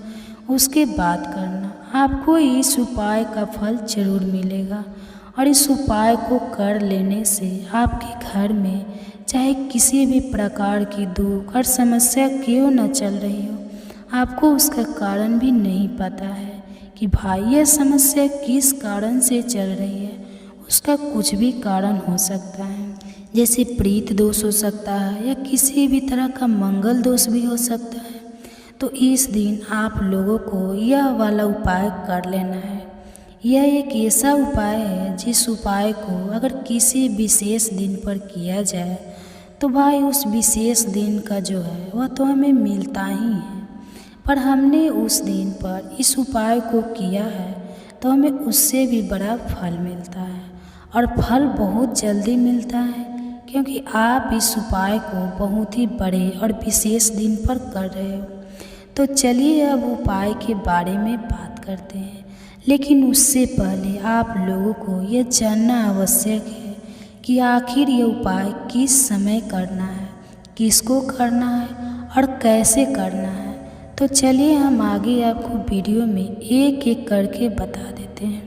उसके बाद करना। आपको इस उपाय का फल जरूर मिलेगा और इस उपाय को कर लेने से आपके घर में चाहे किसी भी प्रकार की दुख और समस्या क्यों न चल रही हो, आपको उसका कारण भी नहीं पता है कि भाई यह समस्या किस कारण से चल रही है। उसका कुछ भी कारण हो सकता है, जैसे प्रीत दोष हो सकता है या किसी भी तरह का मंगल दोष भी हो सकता है। तो इस दिन आप लोगों को यह वाला उपाय कर लेना है। यह एक ऐसा उपाय है जिस उपाय को अगर किसी विशेष दिन पर किया जाए तो भाई उस विशेष दिन का जो है वह तो हमें मिलता ही है। पर हमने उस दिन पर इस उपाय को किया है तो हमें उससे भी बड़ा फल मिलता है और फल बहुत जल्दी मिलता है, क्योंकि आप इस उपाय को बहुत ही बड़े और विशेष दिन पर कर रहे हो। तो चलिए अब उपाय के बारे में बात करते हैं, लेकिन उससे पहले आप लोगों को यह जानना आवश्यक है कि आखिर ये उपाय किस समय करना है, किसको करना है और कैसे करना है। तो चलिए हम आगे आपको वीडियो में एक एक करके बता देते हैं।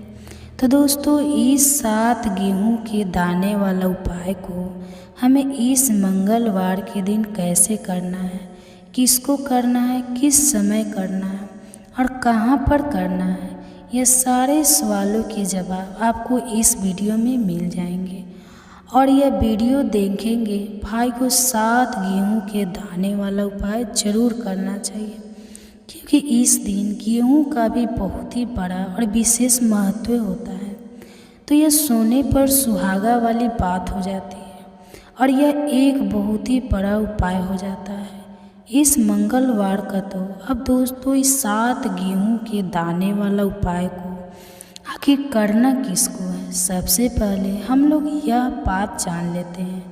तो दोस्तों, इस 7 गेहूं के दाने वाला उपाय को हमें इस मंगलवार के दिन कैसे करना है, किसको करना है, किस समय करना है और कहाँ पर करना है, ये सारे सवालों के जवाब आपको इस वीडियो में मिल जाएंगे। और यह वीडियो देखेंगे भाई को 7 गेहूं के दाने वाला उपाय जरूर करना चाहिए, क्योंकि इस दिन गेहूं का भी बहुत ही बड़ा और विशेष महत्व होता है। तो यह सोने पर सुहागा वाली बात हो जाती है और यह एक बहुत ही बड़ा उपाय हो जाता है इस मंगलवार का। तो अब दोस्तों, इस 7 गेहूं के दाने वाला उपाय को आखिर करना किसको है, सबसे पहले हम लोग यह बात जान लेते हैं।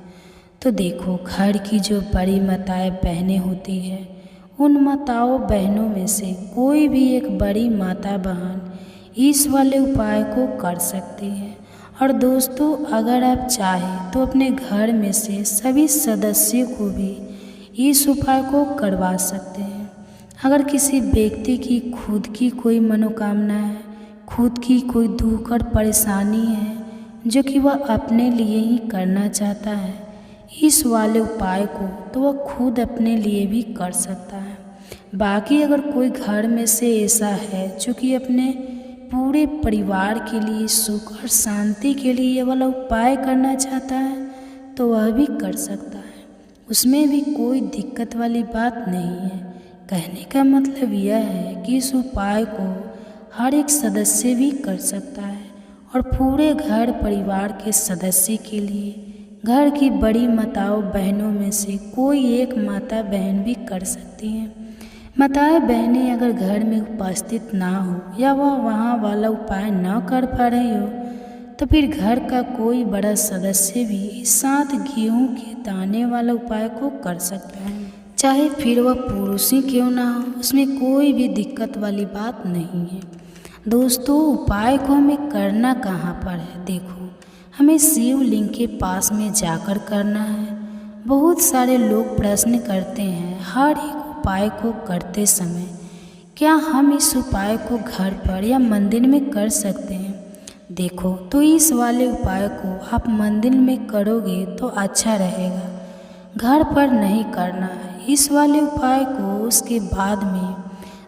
तो देखो, घर की जो बड़ी माताएं बहनें होती है, उन माताओं बहनों में से कोई भी एक बड़ी माता बहन इस वाले उपाय को कर सकती है। और दोस्तों, अगर आप चाहें तो अपने घर में से सभी सदस्यों को भी इस उपाय को करवा सकते हैं। अगर किसी व्यक्ति की खुद की कोई मनोकामना है, खुद की कोई दुख और परेशानी है जो कि वह अपने लिए ही करना चाहता है इस वाले उपाय को, तो वह खुद अपने लिए भी कर सकता है। बाकी अगर कोई घर में से ऐसा है जो कि अपने पूरे परिवार के लिए सुख और शांति के लिए ये वाला उपाय करना चाहता है तो वह भी कर सकता है, उसमें भी कोई दिक्कत वाली बात नहीं है। कहने का मतलब यह है कि इस उपाय को हर एक सदस्य भी कर सकता है और पूरे घर परिवार के सदस्य के लिए घर की बड़ी माताओं बहनों में से कोई एक माता बहन भी कर सकती हैं। माताएं बहनें अगर घर में उपस्थित ना हो या वह वहाँ वाला उपाय न कर पा रही हो तो फिर घर का कोई बड़ा सदस्य भी इस 7 गेहूं के दाने वाला उपाय को कर सकता है, चाहे फिर वह पुरुष ही क्यों ना हो, उसमें कोई भी दिक्कत वाली बात नहीं है। दोस्तों, उपाय को हमें करना कहाँ पर है, देखो हमें शिवलिंग के पास में जाकर करना है। बहुत सारे लोग प्रश्न करते हैं हर एक उपाय को करते समय, क्या हम इस उपाय को घर पर या मंदिर में कर सकते हैं। देखो, तो इस वाले उपाय को आप मंदिर में करोगे तो अच्छा रहेगा, घर पर नहीं करना है इस वाले उपाय को। उसके बाद में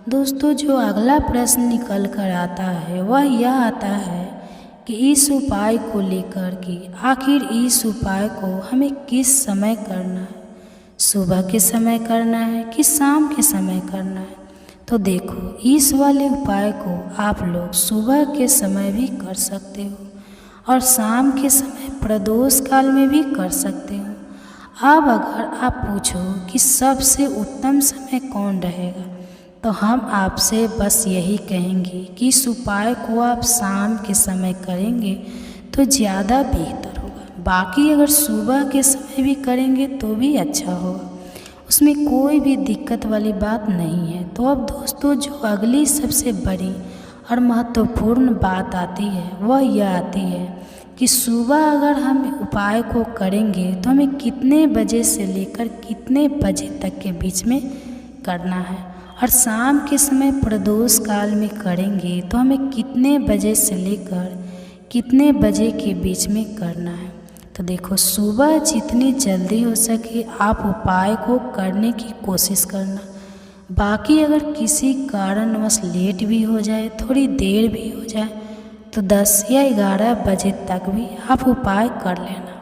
दोस्तों, जो अगला प्रश्न निकल कर आता है वह यह आता है कि इस उपाय को लेकर के आखिर इस उपाय को हमें किस समय करना है, सुबह के समय करना है कि शाम के समय करना है। तो देखो, इस वाले उपाय को आप लोग सुबह के समय भी कर सकते हो और शाम के समय प्रदोष काल में भी कर सकते हो। अब अगर आप पूछो कि सबसे उत्तम समय कौन रहेगा, तो हम आपसे बस यही कहेंगे कि इस उपाय को आप शाम के समय करेंगे तो ज़्यादा बेहतर होगा। बाकी अगर सुबह के समय भी करेंगे तो भी अच्छा होगा, उसमें कोई भी दिक्कत वाली बात नहीं है। तो अब दोस्तों, जो अगली सबसे बड़ी और महत्वपूर्ण बात आती है वह यह आती है कि सुबह अगर हम उपाय को करेंगे तो हमें कितने बजे से लेकर कितने बजे तक के बीच में करना है, और शाम के समय प्रदोष काल में करेंगे तो हमें कितने बजे से लेकर कितने बजे के बीच में करना है। तो देखो, सुबह जितनी जल्दी हो सके आप उपाय को करने की कोशिश करना। बाकी अगर किसी कारणवश लेट भी हो जाए, थोड़ी देर भी हो जाए, तो 10 या 11 बजे तक भी आप उपाय कर लेना,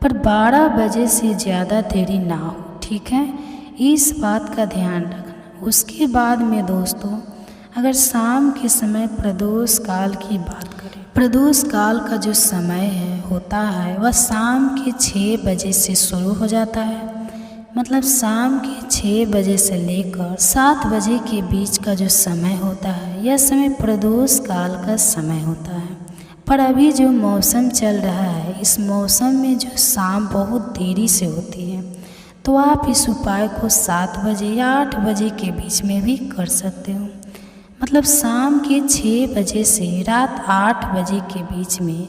पर 12 बजे से ज़्यादा देरी ना हो, ठीक है? इस बात का ध्यान रखना। उसके बाद में दोस्तों, अगर शाम के समय प्रदोष काल की बात करें, प्रदोष काल का जो समय होता है वह शाम के 6 बजे से शुरू हो जाता है। मतलब शाम के 6 बजे से लेकर 7 बजे के बीच का जो समय होता है, यह समय प्रदोष काल का समय होता है। पर अभी जो मौसम चल रहा है, इस मौसम में जो शाम बहुत देरी से होती है, तो आप इस उपाय को 7 बजे या 8 बजे के बीच में भी कर सकते हो। मतलब शाम के 6 बजे से रात 8 बजे के बीच में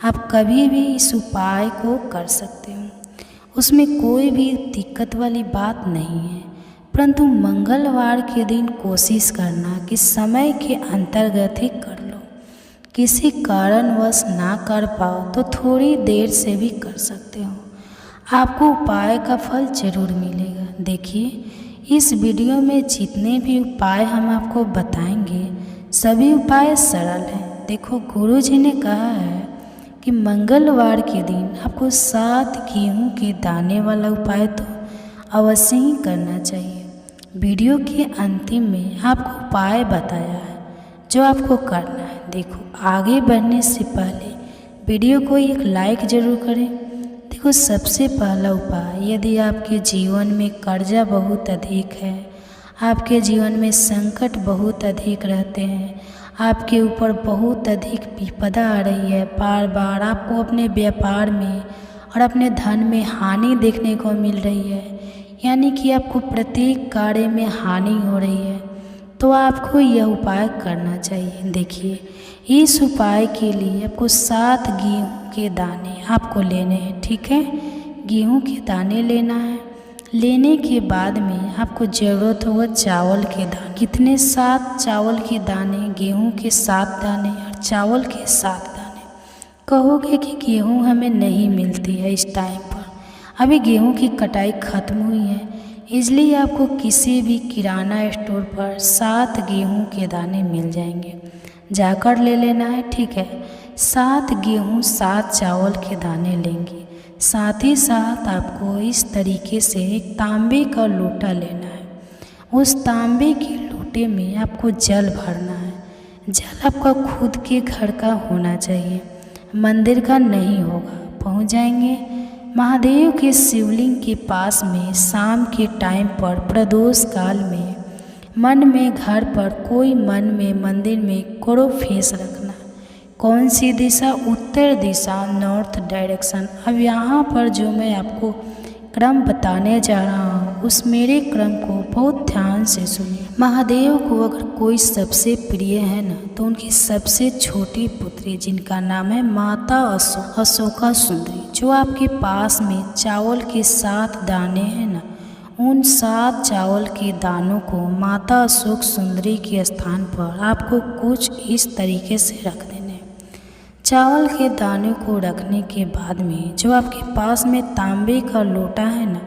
आप कभी भी इस उपाय को कर सकते हो, उसमें कोई भी दिक्कत वाली बात नहीं है। परंतु मंगलवार के दिन कोशिश करना कि समय के अंतर्गत ही कर लो। किसी कारणवश ना कर पाओ तो थोड़ी देर से भी कर सकते हो, आपको उपाय का फल जरूर मिलेगा। देखिए, इस वीडियो में जितने भी उपाय हम आपको बताएंगे, सभी उपाय सरल हैं। देखो, गुरुजी ने कहा है कि मंगलवार के दिन आपको 7 गेहूं के दाने वाला उपाय तो अवश्य ही करना चाहिए। वीडियो के अंतिम में आपको उपाय बताया है जो आपको करना है। देखो, आगे बढ़ने से पहले वीडियो को एक लाइक ज़रूर करें। देखो, सबसे पहला उपाय, यदि आपके जीवन में कर्जा बहुत अधिक है, आपके जीवन में संकट बहुत अधिक रहते हैं, आपके ऊपर बहुत अधिक विपदा आ रही है, बार बार आपको अपने व्यापार में और अपने धन में हानि देखने को मिल रही है, यानी कि आपको प्रत्येक कार्य में हानि हो रही है, तो आपको यह उपाय करना चाहिए। देखिए, इस उपाय के लिए आपको 7 गेहूं के दाने आपको लेने हैं, ठीक है? गेहूं के दाने लेना है। लेने के बाद में आपको ज़रूरत होगा चावल के दाने। कितने? 7 चावल के दाने, गेहूं के 7 दाने और चावल के 7 दाने। कहोगे कि गेहूं हमें नहीं मिलती है इस टाइम पर, अभी गेहूं की कटाई ख़त्म हुई है, इसलिए आपको किसी भी किराना स्टोर पर 7 गेहूं के दाने मिल जाएंगे, जाकर ले लेना है, ठीक है? 7 गेहूं 7 चावल के दाने लेंगे। साथ ही साथ आपको इस तरीके से एक तांबे का लोटा लेना है। उस तांबे के लोटे में आपको जल भरना है। जल आपका खुद के घर का होना चाहिए, मंदिर का नहीं होगा। पहुंच जाएंगे महादेव के शिवलिंग के पास में। शाम के टाइम पर प्रदोष काल में मन में घर पर, कोई मन में मंदिर में करो फेस रखना। कौन सी दिशा? उत्तर दिशा, नॉर्थ डायरेक्शन। अब यहाँ पर जो मैं आपको क्रम बताने जा रहा हूँ, उस मेरे क्रम को बहुत ध्यान से सुनिए। महादेव को अगर कोई सबसे प्रिय है ना, तो उनकी सबसे छोटी पुत्री, जिनका नाम है माता अशोका सुंदरी, जो आपके पास में चावल के 7 दाने हैं ना, उन 7 चावल के दानों को माता अशोक सुंदरी के स्थान पर आपको कुछ इस तरीके से रख देने। चावल के दाने को रखने के बाद में जो आपके पास में तांबे का लोटा है ना,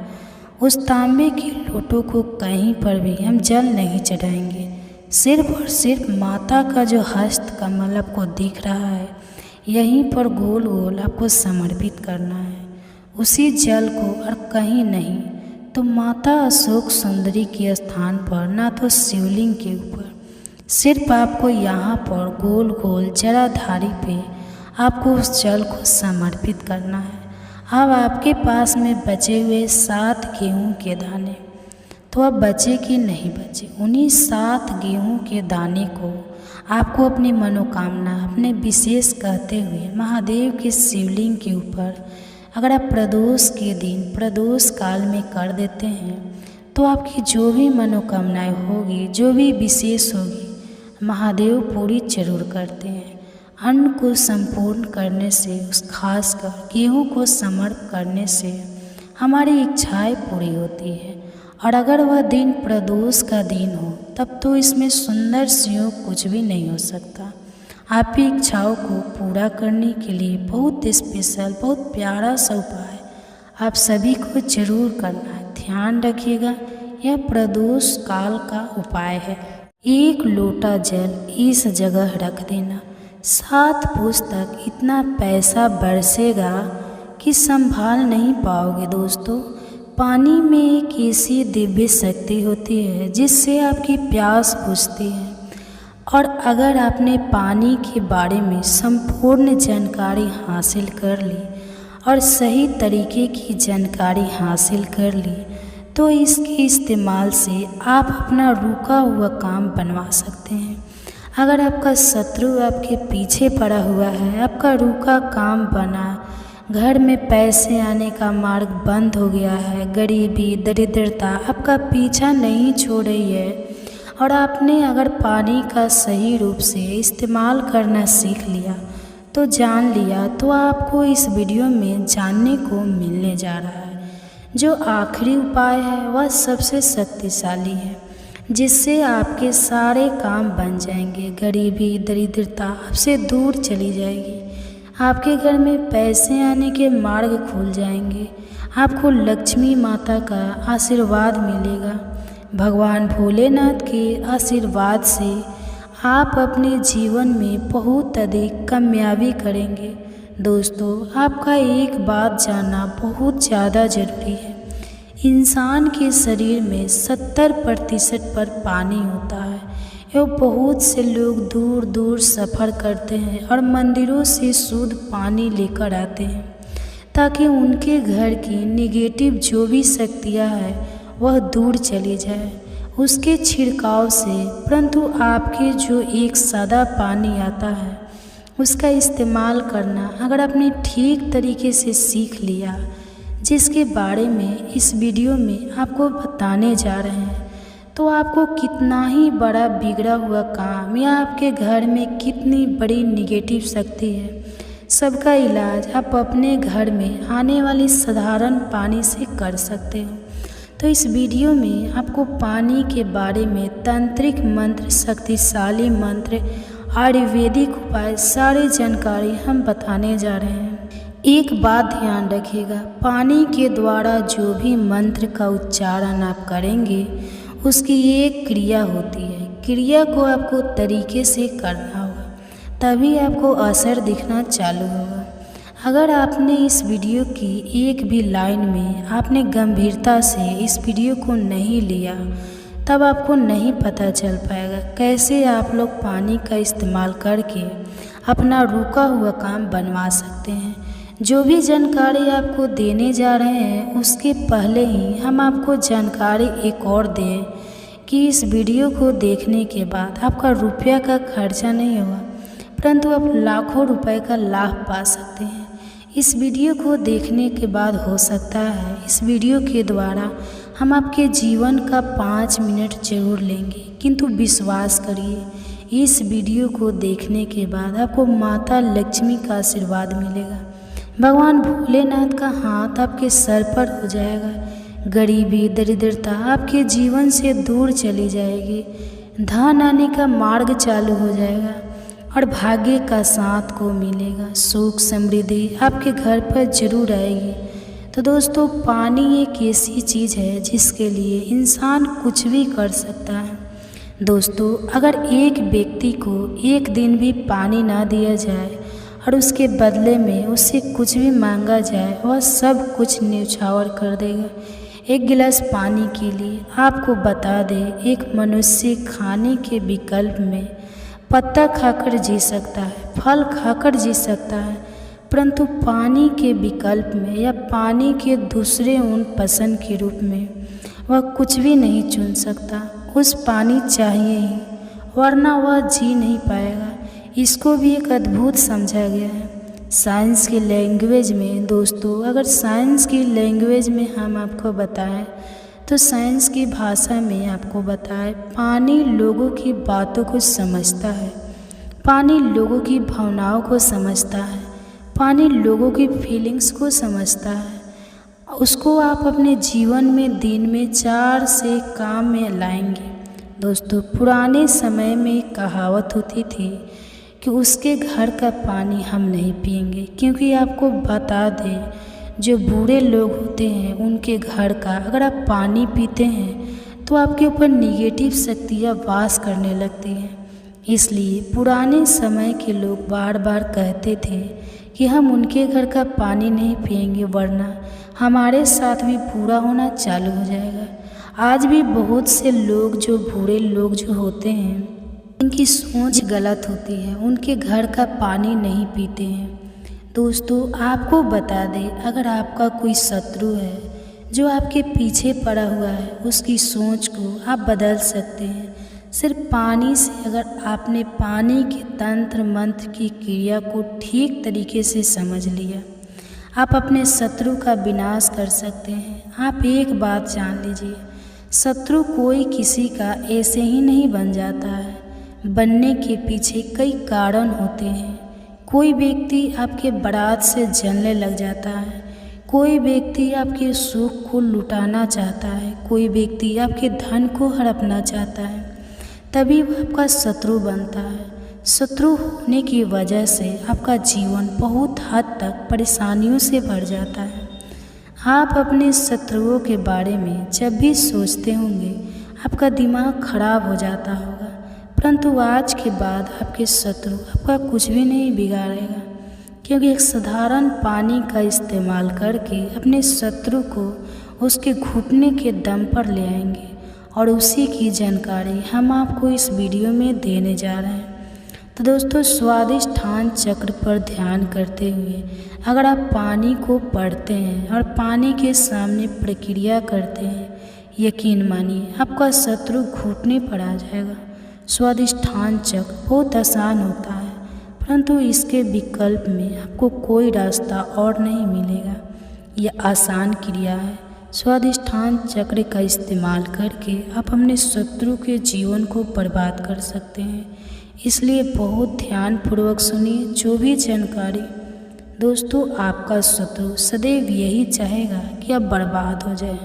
उस तांबे के लोटों को कहीं पर भी हम जल नहीं चढ़ाएंगे। सिर्फ और सिर्फ माता का जो हस्त कमल आपको दिख रहा है, यहीं पर गोल गोल आपको समर्पित करना है उसी जल को, और कहीं नहीं। तो माता अशोक सुंदरी के स्थान पर ना तो शिवलिंग के ऊपर, सिर्फ आपको यहाँ पर गोल गोल जलाधारी पे आपको उस जल को समर्पित करना है। अब आपके पास में बचे हुए 7 गेहूं के दाने, तो अब बचे कि नहीं बचे, उन्हीं 7 गेहूं के दाने को आपको अपनी मनोकामना अपने विशेष कहते हुए महादेव के शिवलिंग के ऊपर अगर आप प्रदोष के दिन प्रदोष काल में कर देते हैं तो आपकी जो भी मनोकामनाएं होगी, जो भी विशेष होगी, महादेव पूरी जरूर करते हैं। अन्न को संपूर्ण करने से, उस खासकर गेहूँ को समर्पण करने से हमारी इच्छाएं पूरी होती है। और अगर वह दिन प्रदोष का दिन हो तब तो इसमें सुंदर योग कुछ भी नहीं हो सकता। आपकी इच्छाओं को पूरा करने के लिए बहुत स्पेशल, बहुत प्यारा सा उपाय आप सभी को जरूर करना है। ध्यान रखिएगा, यह प्रदोष काल का उपाय है। 1 लोटा जल इस जगह रख देना, 7 पुरुष तक इतना पैसा बरसेगा कि संभाल नहीं पाओगे। दोस्तों, पानी में एक ऐसी दिव्य शक्ति होती है जिससे आपकी प्यास बुझती है। और अगर आपने पानी के बारे में संपूर्ण जानकारी हासिल कर ली और सही तरीके की जानकारी हासिल कर ली तो इसके इस्तेमाल से आप अपना रुका हुआ काम बनवा सकते हैं। अगर आपका शत्रु आपके पीछे पड़ा हुआ है, आपका रुका काम बना, घर में पैसे आने का मार्ग बंद हो गया है, गरीबी दरिद्रता आपका पीछा नहीं छोड़ रही है और आपने अगर पानी का सही रूप से इस्तेमाल करना सीख लिया तो जान लिया, तो आपको इस वीडियो में जानने को मिलने जा रहा है। जो आखिरी उपाय है वह सबसे शक्तिशाली है, जिससे आपके सारे काम बन जाएंगे, गरीबी दरिद्रता आपसे दूर चली जाएगी, आपके घर में पैसे आने के मार्ग खुल जाएंगे, आपको लक्ष्मी माता का आशीर्वाद मिलेगा। भगवान भोलेनाथ के आशीर्वाद से आप अपने जीवन में बहुत अधिक कामयाबी करेंगे। दोस्तों, आपका एक बात जानना बहुत ज़्यादा ज़रूरी है। इंसान के शरीर में 70% पर पानी होता है। एवं बहुत से लोग दूर दूर सफ़र करते हैं और मंदिरों से शुद्ध पानी लेकर आते हैं ताकि उनके घर की निगेटिव जो भी शक्तियाँ हैं वह दूर चली जाए उसके छिड़काव से। परंतु आपके जो एक सादा पानी आता है उसका इस्तेमाल करना अगर आपने ठीक तरीके से सीख लिया, जिसके बारे में इस वीडियो में आपको बताने जा रहे हैं, तो आपको कितना ही बड़ा बिगड़ा हुआ काम या आपके घर में कितनी बड़ी निगेटिव शक्ति है, सबका इलाज आप अपने घर में आने वाली साधारण पानी से कर सकते हो। तो इस वीडियो में आपको पानी के बारे में तांत्रिक मंत्र, शक्तिशाली मंत्र, आयुर्वेदिक उपाय, सारी जानकारी हम बताने जा रहे हैं। एक बात ध्यान रखिएगा, पानी के द्वारा जो भी मंत्र का उच्चारण आप करेंगे उसकी एक क्रिया होती है। क्रिया को आपको तरीके से करना होगा, तभी आपको असर दिखना चालू होगा। अगर आपने इस वीडियो की एक भी लाइन में आपने गंभीरता से इस वीडियो को नहीं लिया, तब आपको नहीं पता चल पाएगा कैसे आप लोग पानी का इस्तेमाल करके अपना रुका हुआ काम बनवा सकते हैं। जो भी जानकारी आपको देने जा रहे हैं उसके पहले ही हम आपको जानकारी एक और दें कि इस वीडियो को देखने के बाद आपका रुपया का खर्चा नहीं होगा, परंतु आप लाखों रुपए का लाभ पा सकते हैं। इस वीडियो को देखने के बाद हो सकता है इस वीडियो के द्वारा हम आपके जीवन का 5 मिनट जरूर लेंगे, किंतु विश्वास करिए इस वीडियो को देखने के बाद आपको माता लक्ष्मी का आशीर्वाद मिलेगा, भगवान भोलेनाथ का हाथ आपके सर पर हो जाएगा, गरीबी दरिद्रता आपके जीवन से दूर चली जाएगी, धन आने का मार्ग चालू हो जाएगा और भाग्य का साथ को मिलेगा, सुख समृद्धि आपके घर पर जरूर आएगी। तो दोस्तों, पानी एक ऐसी चीज़ है जिसके लिए इंसान कुछ भी कर सकता है। दोस्तों, अगर एक व्यक्ति को एक दिन भी पानी ना दिया जाए और उसके बदले में उससे कुछ भी मांगा जाए, वह सब कुछ न्यौछावर कर देगा। एक गिलास पानी के लिए आपको बता दे, एक मनुष्य खाने के विकल्प में पत्ता खाकर जी सकता है, फल खाकर जी सकता है, परंतु पानी के विकल्प में या पानी के दूसरे उन पसंद के रूप में वह कुछ भी नहीं चुन सकता। उस पानी चाहिए ही, वरना वह जी नहीं पाएगा। इसको भी एक अद्भुत समझा गया है साइंस की लैंग्वेज में। दोस्तों, अगर साइंस की लैंग्वेज में हम आपको बताएं तो साइंस की भाषा में आपको बताएं, पानी लोगों की बातों को समझता है, पानी लोगों की भावनाओं को समझता है, पानी लोगों की फीलिंग्स को समझता है। उसको आप अपने जीवन में दिन में 4 से काम में लाएंगे। दोस्तों, पुराने समय में एक कहावत होती थी कि उसके घर का पानी हम नहीं पिएंगे, क्योंकि आपको बता दें, जो बूढ़े लोग होते हैं उनके घर का अगर आप पानी पीते हैं तो आपके ऊपर निगेटिव शक्तियाँ वास करने लगती हैं। इसलिए पुराने समय के लोग बार बार कहते थे कि हम उनके घर का पानी नहीं पिएंगे, वरना हमारे साथ भी बुरा होना चालू हो जाएगा। आज भी बहुत से लोग, जो बूढ़े लोग जो होते हैं, उनकी सोच गलत होती है, उनके घर का पानी नहीं पीते हैं। दोस्तों, आपको बता दें, अगर आपका कोई शत्रु है जो आपके पीछे पड़ा हुआ है, उसकी सोच को आप बदल सकते हैं सिर्फ पानी से। अगर आपने पानी के तंत्र मंत्र की क्रिया को ठीक तरीके से समझ लिया, आप अपने शत्रु का विनाश कर सकते हैं। आप एक बात जान लीजिए, शत्रु कोई किसी का ऐसे ही नहीं बन जाता है, बनने के पीछे कई कारण होते हैं। कोई व्यक्ति आपके बारात से जलने लग जाता है, कोई व्यक्ति आपके सुख को लुटाना चाहता है, कोई व्यक्ति आपके धन को हड़पना चाहता है, तभी वह आपका शत्रु बनता है। शत्रु होने की वजह से आपका जीवन बहुत हद तक परेशानियों से भर जाता है। आप अपने शत्रुओं के बारे में जब भी सोचते होंगे, आपका दिमाग खराब हो जाता होगा, परंतु आज के बाद आपके शत्रु आपका कुछ भी नहीं बिगाड़ेगा, क्योंकि एक साधारण पानी का इस्तेमाल करके अपने शत्रु को उसके घुटने के दम पर ले आएंगे, और उसी की जानकारी हम आपको इस वीडियो में देने जा रहे हैं। तो दोस्तों, स्वादिष्ठान चक्र पर ध्यान करते हुए अगर आप पानी को पढ़ते हैं और पानी के सामने प्रक्रिया करते हैं, यकीन मानिए आपका शत्रु घुटने पर आ जाएगा। स्वादिष्ठान चक्र बहुत आसान होता है, परंतु इसके विकल्प में आपको कोई रास्ता और नहीं मिलेगा। यह आसान क्रिया है। स्वादिष्ठान चक्र का इस्तेमाल करके आप अपने शत्रु के जीवन को बर्बाद कर सकते हैं, इसलिए बहुत ध्यानपूर्वक सुनिए जो भी जानकारी। दोस्तों, आपका शत्रु सदैव यही चाहेगा कि आप बर्बाद हो जाए,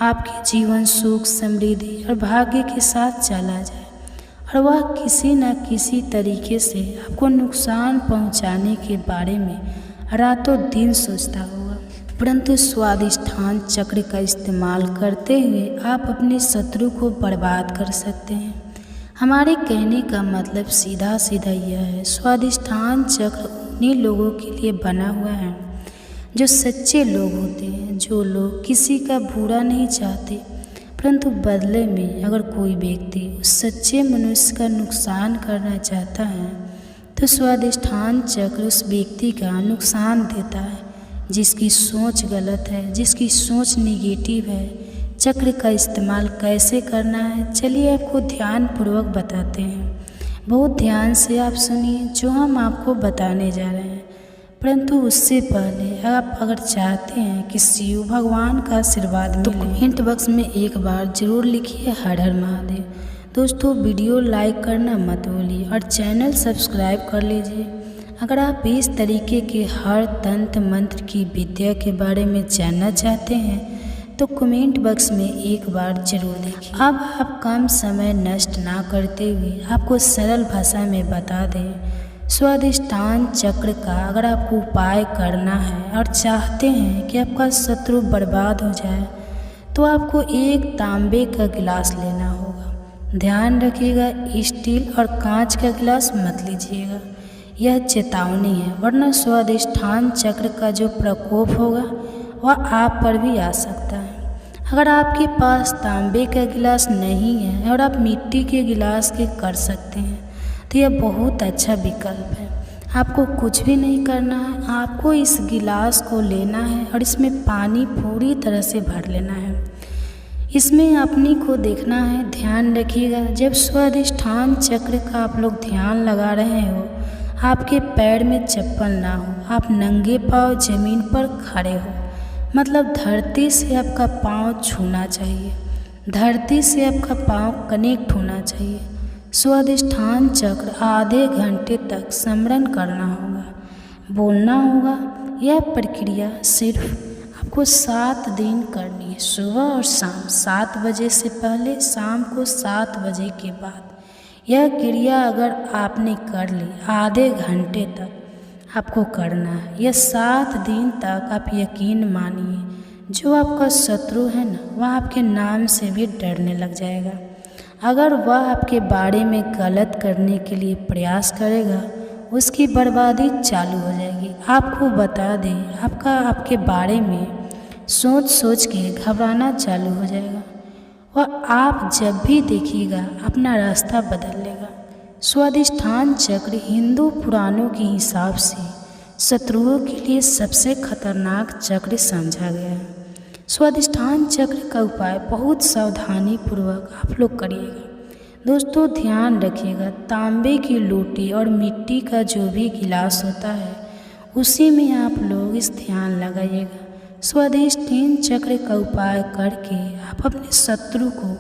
आपके जीवन सुख समृद्धि और भाग्य के साथ चला जाए, और वह किसी न किसी तरीके से आपको नुकसान पहुंचाने के बारे में रातों दिन सोचता होगा। परंतु स्वादिष्ठान चक्र का इस्तेमाल करते हुए आप अपने शत्रु को बर्बाद कर सकते हैं। हमारे कहने का मतलब सीधा सीधा यह है, स्वादिष्ठान चक्र उन्हीं लोगों के लिए बना हुआ है जो सच्चे लोग होते हैं, जो लोग किसी का बुरा नहीं चाहते, परंतु बदले में अगर कोई व्यक्ति उस सच्चे मनुष्य का नुकसान करना चाहता है तो स्वादिष्ठान चक्र उस व्यक्ति का नुकसान देता है। जिसकी सोच गलत है, जिसकी सोच निगेटिव है, चक्र का इस्तेमाल कैसे करना है, चलिए आपको ध्यानपूर्वक बताते हैं। बहुत ध्यान से आप सुनिए जो हम आपको बताने जा रहे हैं। परंतु उससे पहले आप अगर चाहते हैं कि शिव भगवान का आशीर्वाद मिले, तो कमेंट बॉक्स में एक बार ज़रूर लिखिए हर हर महादेव। दोस्तों, वीडियो लाइक करना मत भूलिए और चैनल सब्सक्राइब कर लीजिए। अगर आप इस तरीके के हर तंत्र मंत्र की विद्या के बारे में जानना चाहते हैं तो कमेंट बॉक्स में एक बार जरूर लिखिए। अब आप कम समय नष्ट ना करते हुए आपको सरल भाषा में बता दें, स्वादिष्ठान चक्र का अगर आपको उपाय करना है और चाहते हैं कि आपका शत्रु बर्बाद हो जाए तो आपको एक तांबे का गिलास लेना होगा। ध्यान रखिएगा, स्टील और कांच का गिलास मत लीजिएगा, यह चेतावनी है, वरना स्वादिष्ठान चक्र का जो प्रकोप होगा वह आप पर भी आ सकता है। अगर आपके पास तांबे का गिलास नहीं है और आप मिट्टी के गिलास के कर सकते हैं तो यह बहुत अच्छा विकल्प है। आपको कुछ भी नहीं करना है, आपको इस गिलास को लेना है और इसमें पानी पूरी तरह से भर लेना है। इसमें अपनी को देखना है। ध्यान रखिएगा, जब स्वादिष्ठान चक्र का आप लोग ध्यान लगा रहे हो, आपके पैर में चप्पल ना हो, आप नंगे पांव जमीन पर खड़े हो, मतलब धरती से आपका पांव छूना चाहिए, धरती से आपका पांव कनेक्ट होना चाहिए। स्वादिष्ठान चक्र आधे घंटे तक स्मरण करना होगा, बोलना होगा। यह प्रक्रिया सिर्फ आपको 7 दिन करनी है, सुबह और शाम 7 बजे से पहले, शाम को 7 बजे के बाद। यह क्रिया अगर आपने कर ली, आधे घंटे तक आपको करना है। यह 7 दिन तक आप यकीन मानिए, जो आपका शत्रु है ना, वह आपके नाम से भी डरने लग जाएगा। अगर वह आपके बारे में गलत करने के लिए प्रयास करेगा, उसकी बर्बादी चालू हो जाएगी। आपको बता दें, आपके बारे में सोच सोच के घबराना चालू हो जाएगा और आप जब भी देखिएगा अपना रास्ता बदल लेगा। स्वादिष्ठान चक्र हिंदू पुराणों के हिसाब से शत्रुओं के लिए सबसे खतरनाक चक्र समझा गया है। स्वादिष्ठान चक्र का उपाय बहुत सावधानी पूर्वक आप लोग करिएगा। दोस्तों ध्यान रखिएगा, तांबे की लोटी और मिट्टी का जो भी गिलास होता है, उसी में आप लोग इस ध्यान लगाइएगा। स्वादिष्ठान चक्र का उपाय करके आप अपने शत्रु को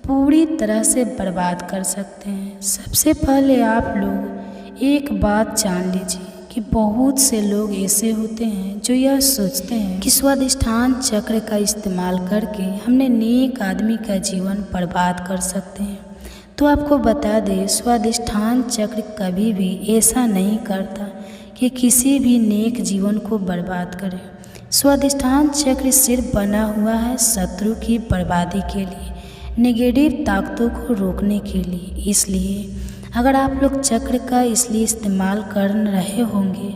पूरी तरह से बर्बाद कर सकते हैं। सबसे पहले आप लोग एक बात जान लीजिए कि बहुत से लोग ऐसे होते हैं जो यह सोचते हैं कि स्वादिष्ठान चक्र का इस्तेमाल करके हमने नेक आदमी का जीवन बर्बाद कर सकते हैं। तो आपको बता दें, स्वादिष्ठान चक्र कभी भी ऐसा नहीं करता कि किसी भी नेक जीवन को बर्बाद करे। स्वादिष्ठान चक्र सिर्फ बना हुआ है शत्रु की बर्बादी के लिए, नेगेटिव ताकतों को रोकने के लिए। इसलिए अगर आप लोग चक्र का इसलिए इस्तेमाल कर रहे होंगे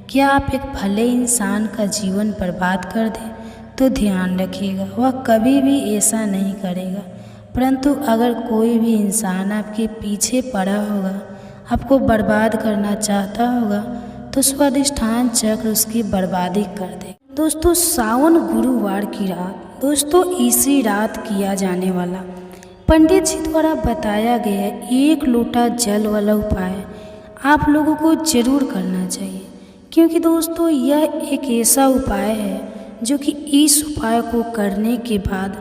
कि आप एक भले इंसान का जीवन बर्बाद कर दें, तो ध्यान रखिएगा, वह कभी भी ऐसा नहीं करेगा। परंतु अगर कोई भी इंसान आपके पीछे पड़ा होगा, आपको बर्बाद करना चाहता होगा, तो स्वादिष्ठान चक्र उसकी बर्बादी कर दे। दोस्तों सावन गुरुवार की रात, दोस्तों इसी रात किया जाने वाला पंडित जी द्वारा बताया गया 1 लोटा जल वाला उपाय आप लोगों को जरूर करना चाहिए, क्योंकि दोस्तों यह एक ऐसा उपाय है जो कि इस उपाय को करने के बाद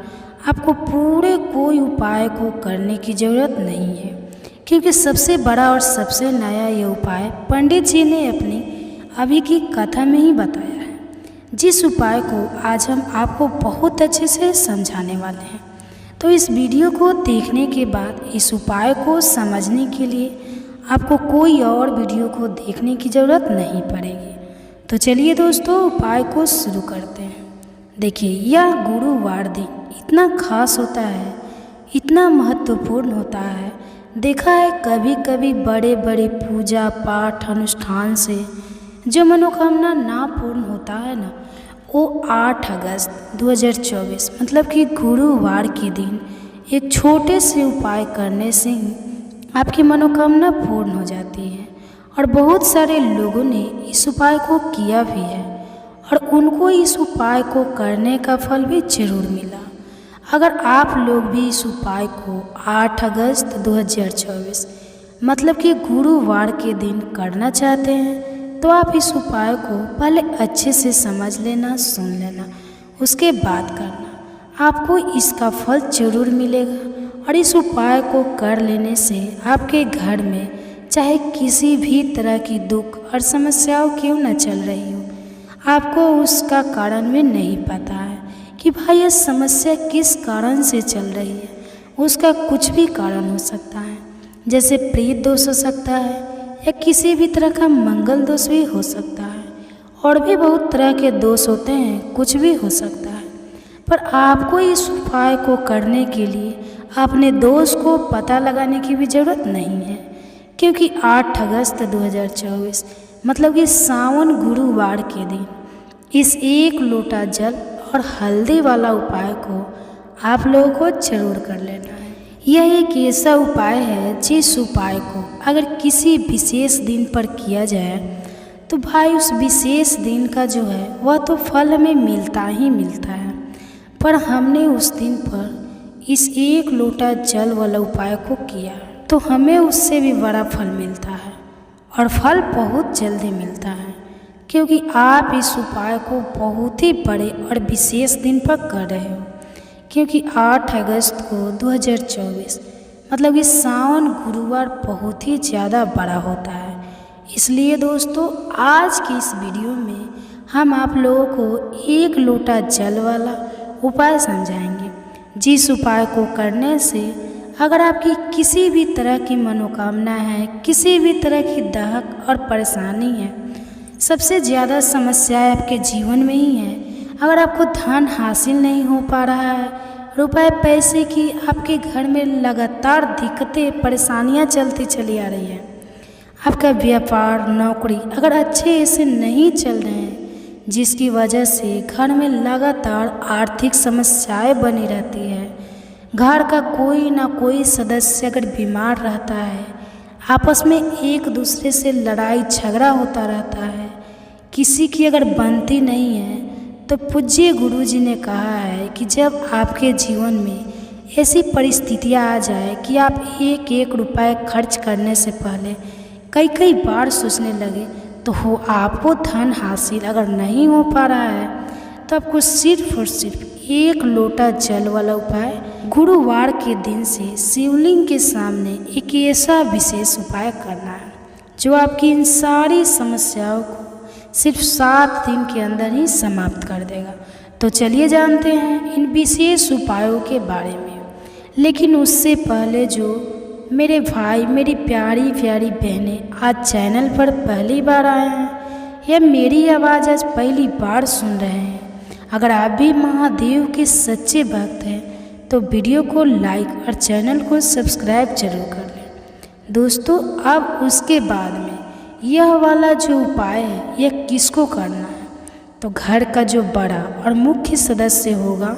आपको पूरे कोई उपाय को करने की ज़रूरत नहीं है, क्योंकि सबसे बड़ा और सबसे नया ये उपाय पंडित जी ने अपनी अभी की कथा में ही बताया है, जिस उपाय को आज हम आपको बहुत अच्छे से समझाने वाले हैं। तो इस वीडियो को देखने के बाद इस उपाय को समझने के लिए आपको कोई और वीडियो को देखने की ज़रूरत नहीं पड़ेगी। तो चलिए दोस्तों उपाय को शुरू करते हैं। देखिए, यह गुरुवार दिन इतना खास होता है, इतना महत्वपूर्ण होता है। देखा है कभी कभी बड़े बड़े पूजा पाठ अनुष्ठान से जो मनोकामना ना पूर्ण होता है ना, वो 8 अगस्त 2024 मतलब कि गुरुवार के दिन एक छोटे से उपाय करने से ही आपकी मनोकामना पूर्ण हो जाती है। और बहुत सारे लोगों ने इस उपाय को किया भी है और उनको इस उपाय को करने का फल भी जरूर मिला। अगर आप लोग भी इस उपाय को 8 अगस्त 2024 मतलब कि गुरुवार के दिन करना चाहते हैं, तो आप इस उपाय को पहले अच्छे से समझ लेना, सुन लेना, उसके बाद करना। आपको इसका फल जरूर मिलेगा और इस उपाय को कर लेने से आपके घर में चाहे किसी भी तरह की दुख और समस्याओं क्यों न चल रही हो, आपको उसका कारण भी नहीं पता है कि भाई यह समस्या किस कारण से चल रही है। उसका कुछ भी कारण हो सकता है, जैसे प्रेत दोष हो सकता है या किसी भी तरह का मंगल दोष भी हो सकता है, और भी बहुत तरह के दोष होते हैं, कुछ भी हो सकता है। पर आपको इस उपाय को करने के लिए अपने दोष को पता लगाने की भी ज़रूरत नहीं है, क्योंकि 8 अगस्त 2024 मतलब कि सावन गुरुवार के दिन इस 1 लोटा जल और हल्दी वाला उपाय को आप लोगों को जरूर कर लेना है। यह एक ऐसा उपाय है जिस उपाय को अगर किसी विशेष दिन पर किया जाए तो भाई उस विशेष दिन का जो है वह तो फल हमें मिलता ही मिलता है, पर हमने उस दिन पर इस एक लोटा जल वाला उपाय को किया तो हमें उससे भी बड़ा फल मिलता है और फल बहुत जल्दी मिलता है, क्योंकि आप इस उपाय को बहुत ही बड़े और विशेष दिन पर कर रहे हो। क्योंकि 8 अगस्त को 2024 मतलब कि सावन गुरुवार बहुत ही ज़्यादा बड़ा होता है। इसलिए दोस्तों आज की इस वीडियो में हम आप लोगों को एक लोटा जल वाला उपाय समझाएंगे, जिस उपाय को करने से अगर आपकी किसी भी तरह की मनोकामना है, किसी भी तरह की दहक और परेशानी है, सबसे ज़्यादा समस्याएं आपके जीवन में ही है, अगर आपको धन हासिल नहीं हो पा रहा है, रुपए पैसे की आपके घर में लगातार दिक्कतें परेशानियां चलती चली आ रही हैं, आपका व्यापार नौकरी अगर अच्छे से नहीं चल रहे हैं, जिसकी वजह से घर में लगातार आर्थिक समस्याएं बनी रहती है, घर का कोई ना कोई सदस्य अगर बीमार रहता है, आपस में एक दूसरे से लड़ाई झगड़ा होता रहता है, किसी की अगर बनती नहीं है, तो पूज्य गुरु जी ने कहा है कि जब आपके जीवन में ऐसी परिस्थितियां आ जाए कि आप एक एक रुपए खर्च करने से पहले कई कई बार सोचने लगे तो हो आपको धन हासिल अगर नहीं हो पा रहा है, तो आपको सिर्फ और सिर्फ एक लोटा जल वाला उपाय गुरुवार के दिन से शिवलिंग के सामने एक ऐसा विशेष उपाय करना है जो आपकी इन सारी समस्याओं को सिर्फ 7 दिन के अंदर ही समाप्त कर देगा। तो चलिए जानते हैं इन विशेष उपायों के बारे में। लेकिन उससे पहले जो मेरे भाई मेरी प्यारी प्यारी बहनें आज चैनल पर पहली बार आए हैं या मेरी आवाज़ आज पहली बार सुन रहे हैं, अगर आप भी महादेव के सच्चे भक्त हैं तो वीडियो को लाइक और चैनल को सब्सक्राइब जरूर कर लें। दोस्तों अब उसके बाद में यह वाला जो उपाय है यह किसको करना है, तो घर का जो बड़ा और मुख्य सदस्य होगा,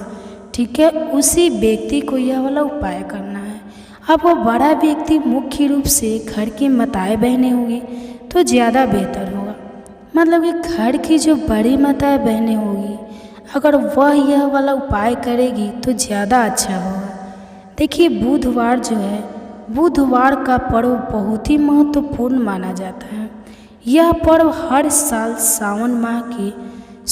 ठीक है, उसी व्यक्ति को यह वाला उपाय करना है। अब वो बड़ा व्यक्ति मुख्य रूप से घर की माताएं बहनें होगी तो ज़्यादा बेहतर होगा, मतलब कि घर की जो बड़ी माताएं बहनें होगी अगर वह यह वाला उपाय करेगी तो ज़्यादा अच्छा होगा। देखिए बुधवार जो है, बुधवार का पर्व बहुत ही महत्वपूर्ण माना जाता है। यह पर्व हर साल सावन माह की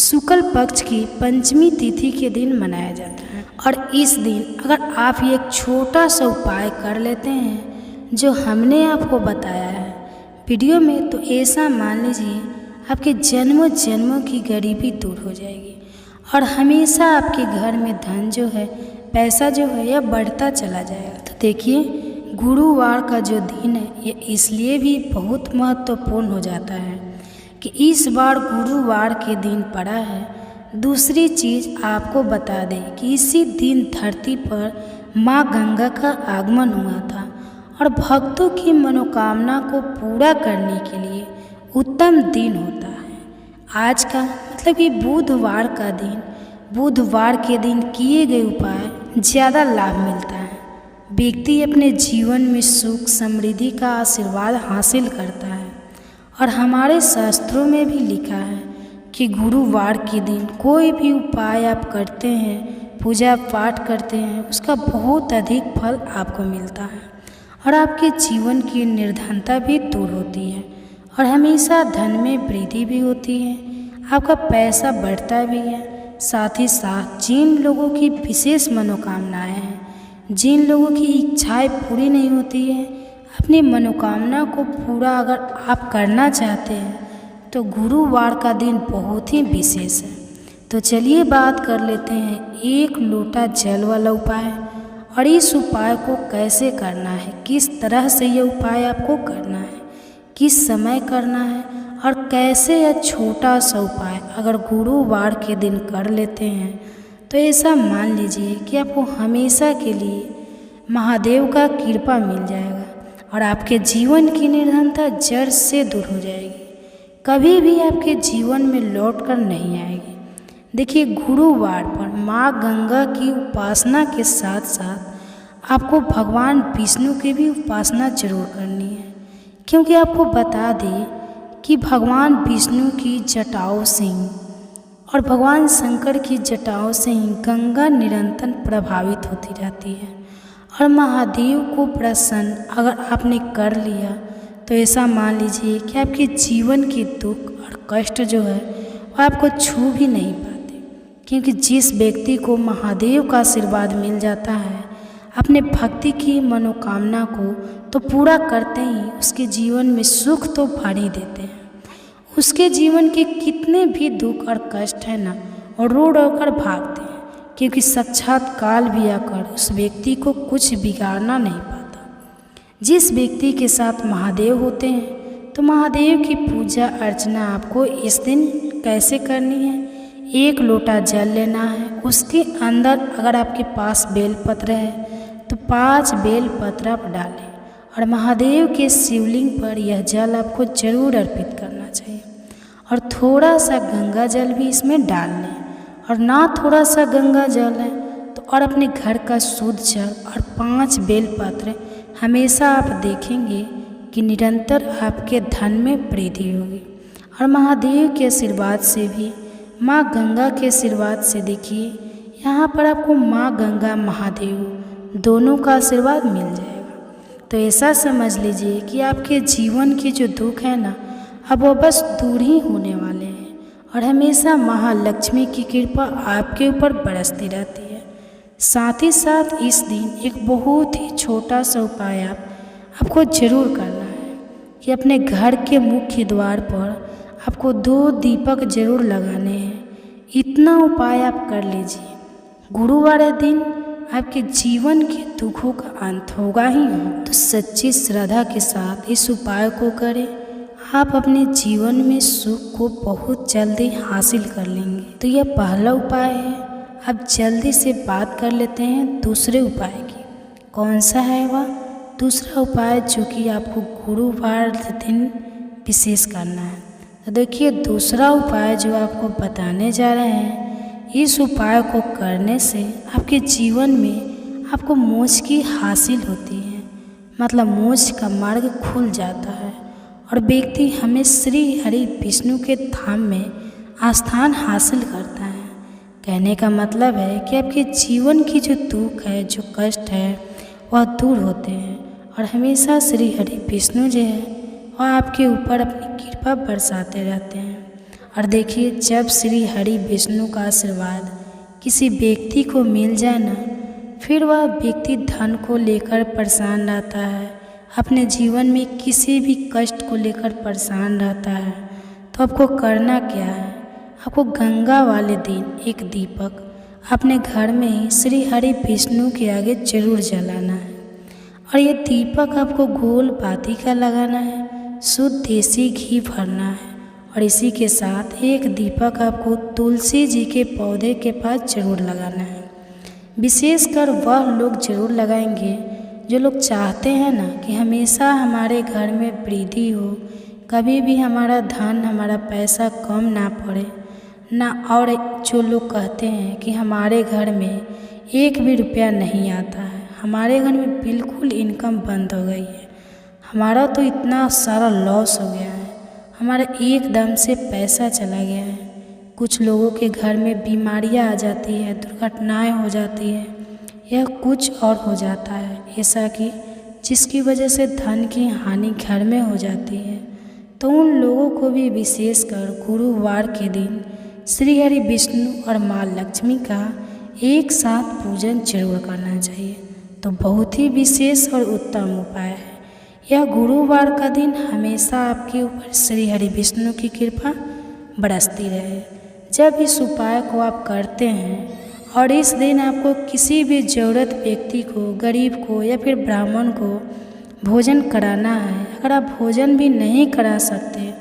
शुक्ल पक्ष की पंचमी तिथि के दिन मनाया जाता है, और इस दिन अगर आप ये एक छोटा सा उपाय कर लेते हैं जो हमने आपको बताया है वीडियो में, तो ऐसा मान लीजिए आपके जन्मों जन्मों की गरीबी दूर हो जाएगी और हमेशा आपके घर में धन जो है, पैसा जो है, यह बढ़ता चला जाएगा। तो देखिए गुरुवार का जो दिन है ये इसलिए भी बहुत महत्वपूर्ण हो जाता है कि इस बार गुरुवार के दिन पड़ा है। दूसरी चीज़ आपको बता दें कि इसी दिन धरती पर माँ गंगा का आगमन हुआ था और भक्तों की मनोकामना को पूरा करने के लिए उत्तम दिन होता है आज का, मतलब कि बुधवार का दिन। बुधवार के दिन किए गए उपाय ज़्यादा लाभ मिलता है, व्यक्ति अपने जीवन में सुख समृद्धि का आशीर्वाद हासिल करता है। और हमारे शास्त्रों में भी लिखा है कि गुरुवार के दिन कोई भी उपाय आप करते हैं, पूजा पाठ करते हैं, उसका बहुत अधिक फल आपको मिलता है और आपके जीवन की निर्धनता भी दूर होती है और हमेशा धन में वृद्धि भी होती है, आपका पैसा बढ़ता भी है। साथ ही साथ जिन लोगों की विशेष मनोकामनाएं हैं, जिन लोगों की इच्छाएं पूरी नहीं होती है, अपनी मनोकामना को पूरा अगर आप करना चाहते हैं तो गुरुवार का दिन बहुत ही विशेष है। तो चलिए बात कर लेते हैं एक लोटा जल वाला उपाय, और इस उपाय को कैसे करना है, किस तरह से ये उपाय आपको करना है, किस समय करना है और कैसे यह छोटा सा उपाय अगर गुरुवार के दिन कर लेते हैं तो ऐसा मान लीजिए कि आपको हमेशा के लिए महादेव का कृपा मिल जाएगा और आपके जीवन की निर्धनता जड़ से दूर हो जाएगी, कभी भी आपके जीवन में लौट कर नहीं आएगी। देखिए, गुरुवार पर माँ गंगा की उपासना के साथ साथ आपको भगवान विष्णु की भी उपासना जरूर करनी है, क्योंकि आपको बता दें कि भगवान विष्णु की जटाओं से और भगवान शंकर की जटाओं से ही गंगा निरंतर प्रभावित होती रहती है। और महादेव को प्रसन्न अगर आपने कर लिया तो ऐसा मान लीजिए कि आपके जीवन के दुख और कष्ट जो है वह आपको छू भी नहीं पाते, क्योंकि जिस व्यक्ति को महादेव का आशीर्वाद मिल जाता है अपने भक्ति की मनोकामना को तो पूरा करते ही उसके जीवन में सुख तो भर ही देते हैं। उसके जीवन के कितने भी दुख और कष्ट है ना, और रो रो कर भागते हैं, क्योंकि साक्षात काल भी आकर उस व्यक्ति को कुछ बिगाड़ना नहीं पाता। जिस व्यक्ति के साथ महादेव होते हैं तो महादेव की पूजा अर्चना आपको इस दिन कैसे करनी है। एक लोटा जल लेना है, उसके अंदर अगर आपके पास बेलपत्र है तो 5 बेलपत्र आप डालें और महादेव के शिवलिंग पर यह जल आपको जरूर अर्पित करना चाहिए। और थोड़ा सा गंगा जल भी इसमें डाल लें, और ना थोड़ा सा गंगा जल है तो और अपने घर का शुद्ध जल और 5 बेलपत्र हमेशा आप देखेंगे कि निरंतर आपके धन में वृद्धि होगी। और महादेव के आशीर्वाद से भी, माँ गंगा के आशीर्वाद से देखिए यहाँ पर आपको माँ गंगा महादेव दोनों का आशीर्वाद मिल जाएगा। तो ऐसा समझ लीजिए कि आपके जीवन के जो दुख है ना, अब वो बस दूर ही होने वाले हैं और हमेशा महालक्ष्मी की कृपा आपके ऊपर बरसती रहती है। साथ ही साथ इस दिन एक बहुत ही छोटा सा उपाय आपको जरूर करना है कि अपने घर के मुख्य द्वार पर आपको 2 दीपक जरूर लगाने हैं। इतना उपाय आप कर लीजिए, गुरुवार दिन आपके जीवन के दुखों का अंत होगा ही होगा। तो सच्ची श्रद्धा के साथ इस उपाय को करें, आप अपने जीवन में सुख को बहुत जल्दी हासिल कर लेंगे। तो यह पहला उपाय है। अब जल्दी से बात कर लेते हैं दूसरे उपाय की। कौन सा है वह दूसरा उपाय जो कि आपको गुरुवार दिन विशेष करना है। तो देखिए, दूसरा उपाय जो आपको बताने जा रहे हैं, इस उपाय को करने से आपके जीवन में आपको मोक्ष की हासिल होती है, मतलब मोक्ष का मार्ग खुल जाता है और व्यक्ति हमें श्री हरि विष्णु के धाम में आस्थान हासिल करता है। कहने का मतलब है कि आपके जीवन की जो दुख है, जो कष्ट है, वह दूर होते हैं और हमेशा श्री हरि विष्णु जो है वह आपके ऊपर अपनी कृपा बरसाते रहते हैं। और देखिए, जब श्री हरि विष्णु का आशीर्वाद किसी व्यक्ति को मिल जाए ना, फिर वह व्यक्ति धन को लेकर परेशान रहता है, अपने जीवन में किसी भी कष्ट को लेकर परेशान रहता है। तो आपको करना क्या है, आपको गंगा वाले दिन एक दीपक अपने घर में ही श्री हरि विष्णु के आगे जरूर जलाना है। और ये दीपक आपको गोल बाती का लगाना है, शुद्ध देसी घी भरना है। और इसी के साथ एक दीपक आपको तुलसी जी के पौधे के पास जरूर लगाना है। विशेषकर वह लोग जरूर लगाएंगे जो लोग चाहते हैं ना कि हमेशा हमारे घर में वृद्धि हो, कभी भी हमारा धन, हमारा पैसा कम ना पड़े ना। और जो लोग कहते हैं कि हमारे घर में 1 भी रुपया नहीं आता है, हमारे घर में बिल्कुल इनकम बंद हो गई है, हमारा तो इतना सारा लॉस हो गया है, हमारा एकदम से पैसा चला गया है। कुछ लोगों के घर में बीमारियां आ जाती है, दुर्घटनाएं हो जाती है, यह कुछ और हो जाता है ऐसा कि जिसकी वजह से धन की हानि घर में हो जाती है। तो उन लोगों को भी विशेषकर गुरुवार के दिन श्री हरि विष्णु और माँ लक्ष्मी का एक साथ पूजन जरूर करना चाहिए। तो बहुत ही विशेष और उत्तम उपाय है। यह गुरुवार का दिन हमेशा आपके ऊपर श्री हरि विष्णु की कृपा बरसती रहे। जब इस उपाय को आप करते हैं और इस दिन आपको किसी भी ज़रूरत व्यक्ति को, गरीब को या फिर ब्राह्मण को भोजन कराना है, अगर आप भोजन भी नहीं करा सकते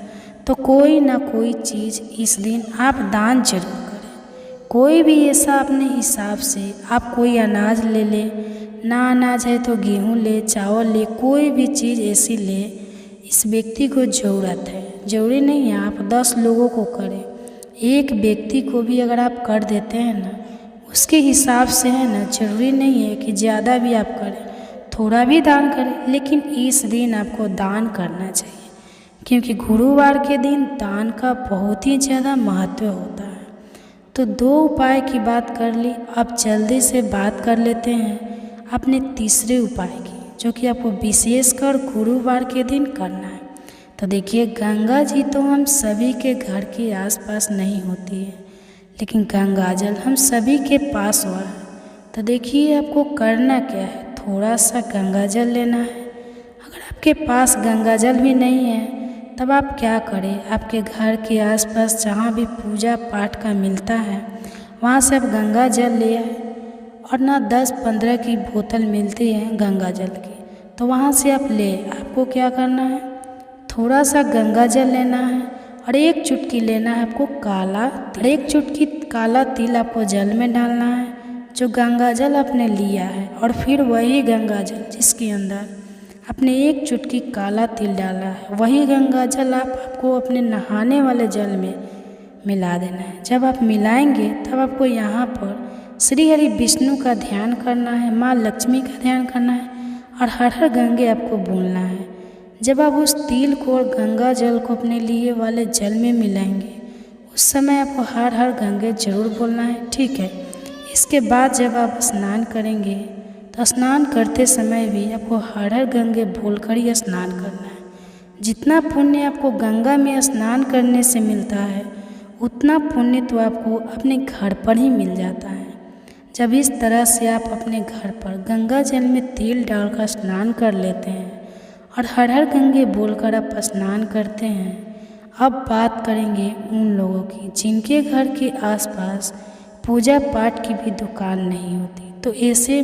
तो कोई ना कोई चीज़ इस दिन आप दान जरूर करें। कोई भी ऐसा अपने हिसाब से आप कोई अनाज ले लें, ना अनाज है तो गेहूँ ले, चावल ले, कोई भी चीज़ ऐसी ले इस व्यक्ति को ज़रूरत है। ज़रूरी नहीं है आप 10 लोगों को करें, एक व्यक्ति को भी अगर आप कर देते हैं ना, उसके हिसाब से है ना, ज़रूरी नहीं है कि ज़्यादा भी आप करें, थोड़ा भी दान करें, लेकिन इस दिन आपको दान करना चाहिए, क्योंकि गुरुवार के दिन दान का बहुत ही ज़्यादा महत्व होता है। तो 2 उपाय की बात कर ली, अब जल्दी से बात कर लेते हैं अपने तीसरे उपाय की, जो कि आपको विशेषकर गुरुवार के दिन करना है। तो देखिए, गंगा जी तो हम सभी के घर के आसपास नहीं होती है, लेकिन गंगा जल हम सभी के पास हुआ है। तो देखिए, आपको करना क्या है, थोड़ा सा गंगा जल लेना है। अगर आपके पास गंगा जल भी नहीं है, तब आप क्या करें, आपके घर के आसपास जहाँ भी पूजा पाठ का मिलता है, वहाँ से आप गंगा जल ले आए। और ना 10-15 की बोतल मिलती है गंगा जल की, तो वहाँ से आप ले। आपको क्या करना है, थोड़ा सा गंगा जल लेना है और 1 चुटकी लेना है आपको काला तिल। 1 चुटकी काला तिल आपको जल में डालना है, जो गंगा जल आपने लिया है, और फिर वही गंगा जल जिसके अंदर आपने 1 चुटकी काला तिल डाला है, वही गंगा जल आपको अपने नहाने वाले जल में मिला देना है। जब आप मिलाएंगे तब आपको यहाँ पर श्री हरि विष्णु का ध्यान करना है, माँ लक्ष्मी का ध्यान करना है, और हर हर गंगे आपको बोलना है। जब आप उस तिल को और गंगा जल को अपने लिए वाले जल में मिलाएंगे, उस समय आपको हर हर गंगे जरूर बोलना है, ठीक है। इसके बाद जब आप स्नान करेंगे, तो स्नान करते समय भी आपको हर हर गंगे बोलकर ही स्नान करना है। जितना पुण्य आपको गंगा में स्नान करने से मिलता है, उतना पुण्य तो आपको अपने घर पर ही मिल जाता है। जब इस तरह से आप अपने घर पर गंगा जल में तेल डालकर स्नान कर लेते हैं और हर हर गंगे बोलकर आप स्नान करते हैं। अब बात करेंगे उन लोगों की जिनके घर के आसपास पूजा पाठ की भी दुकान नहीं होती। तो ऐसे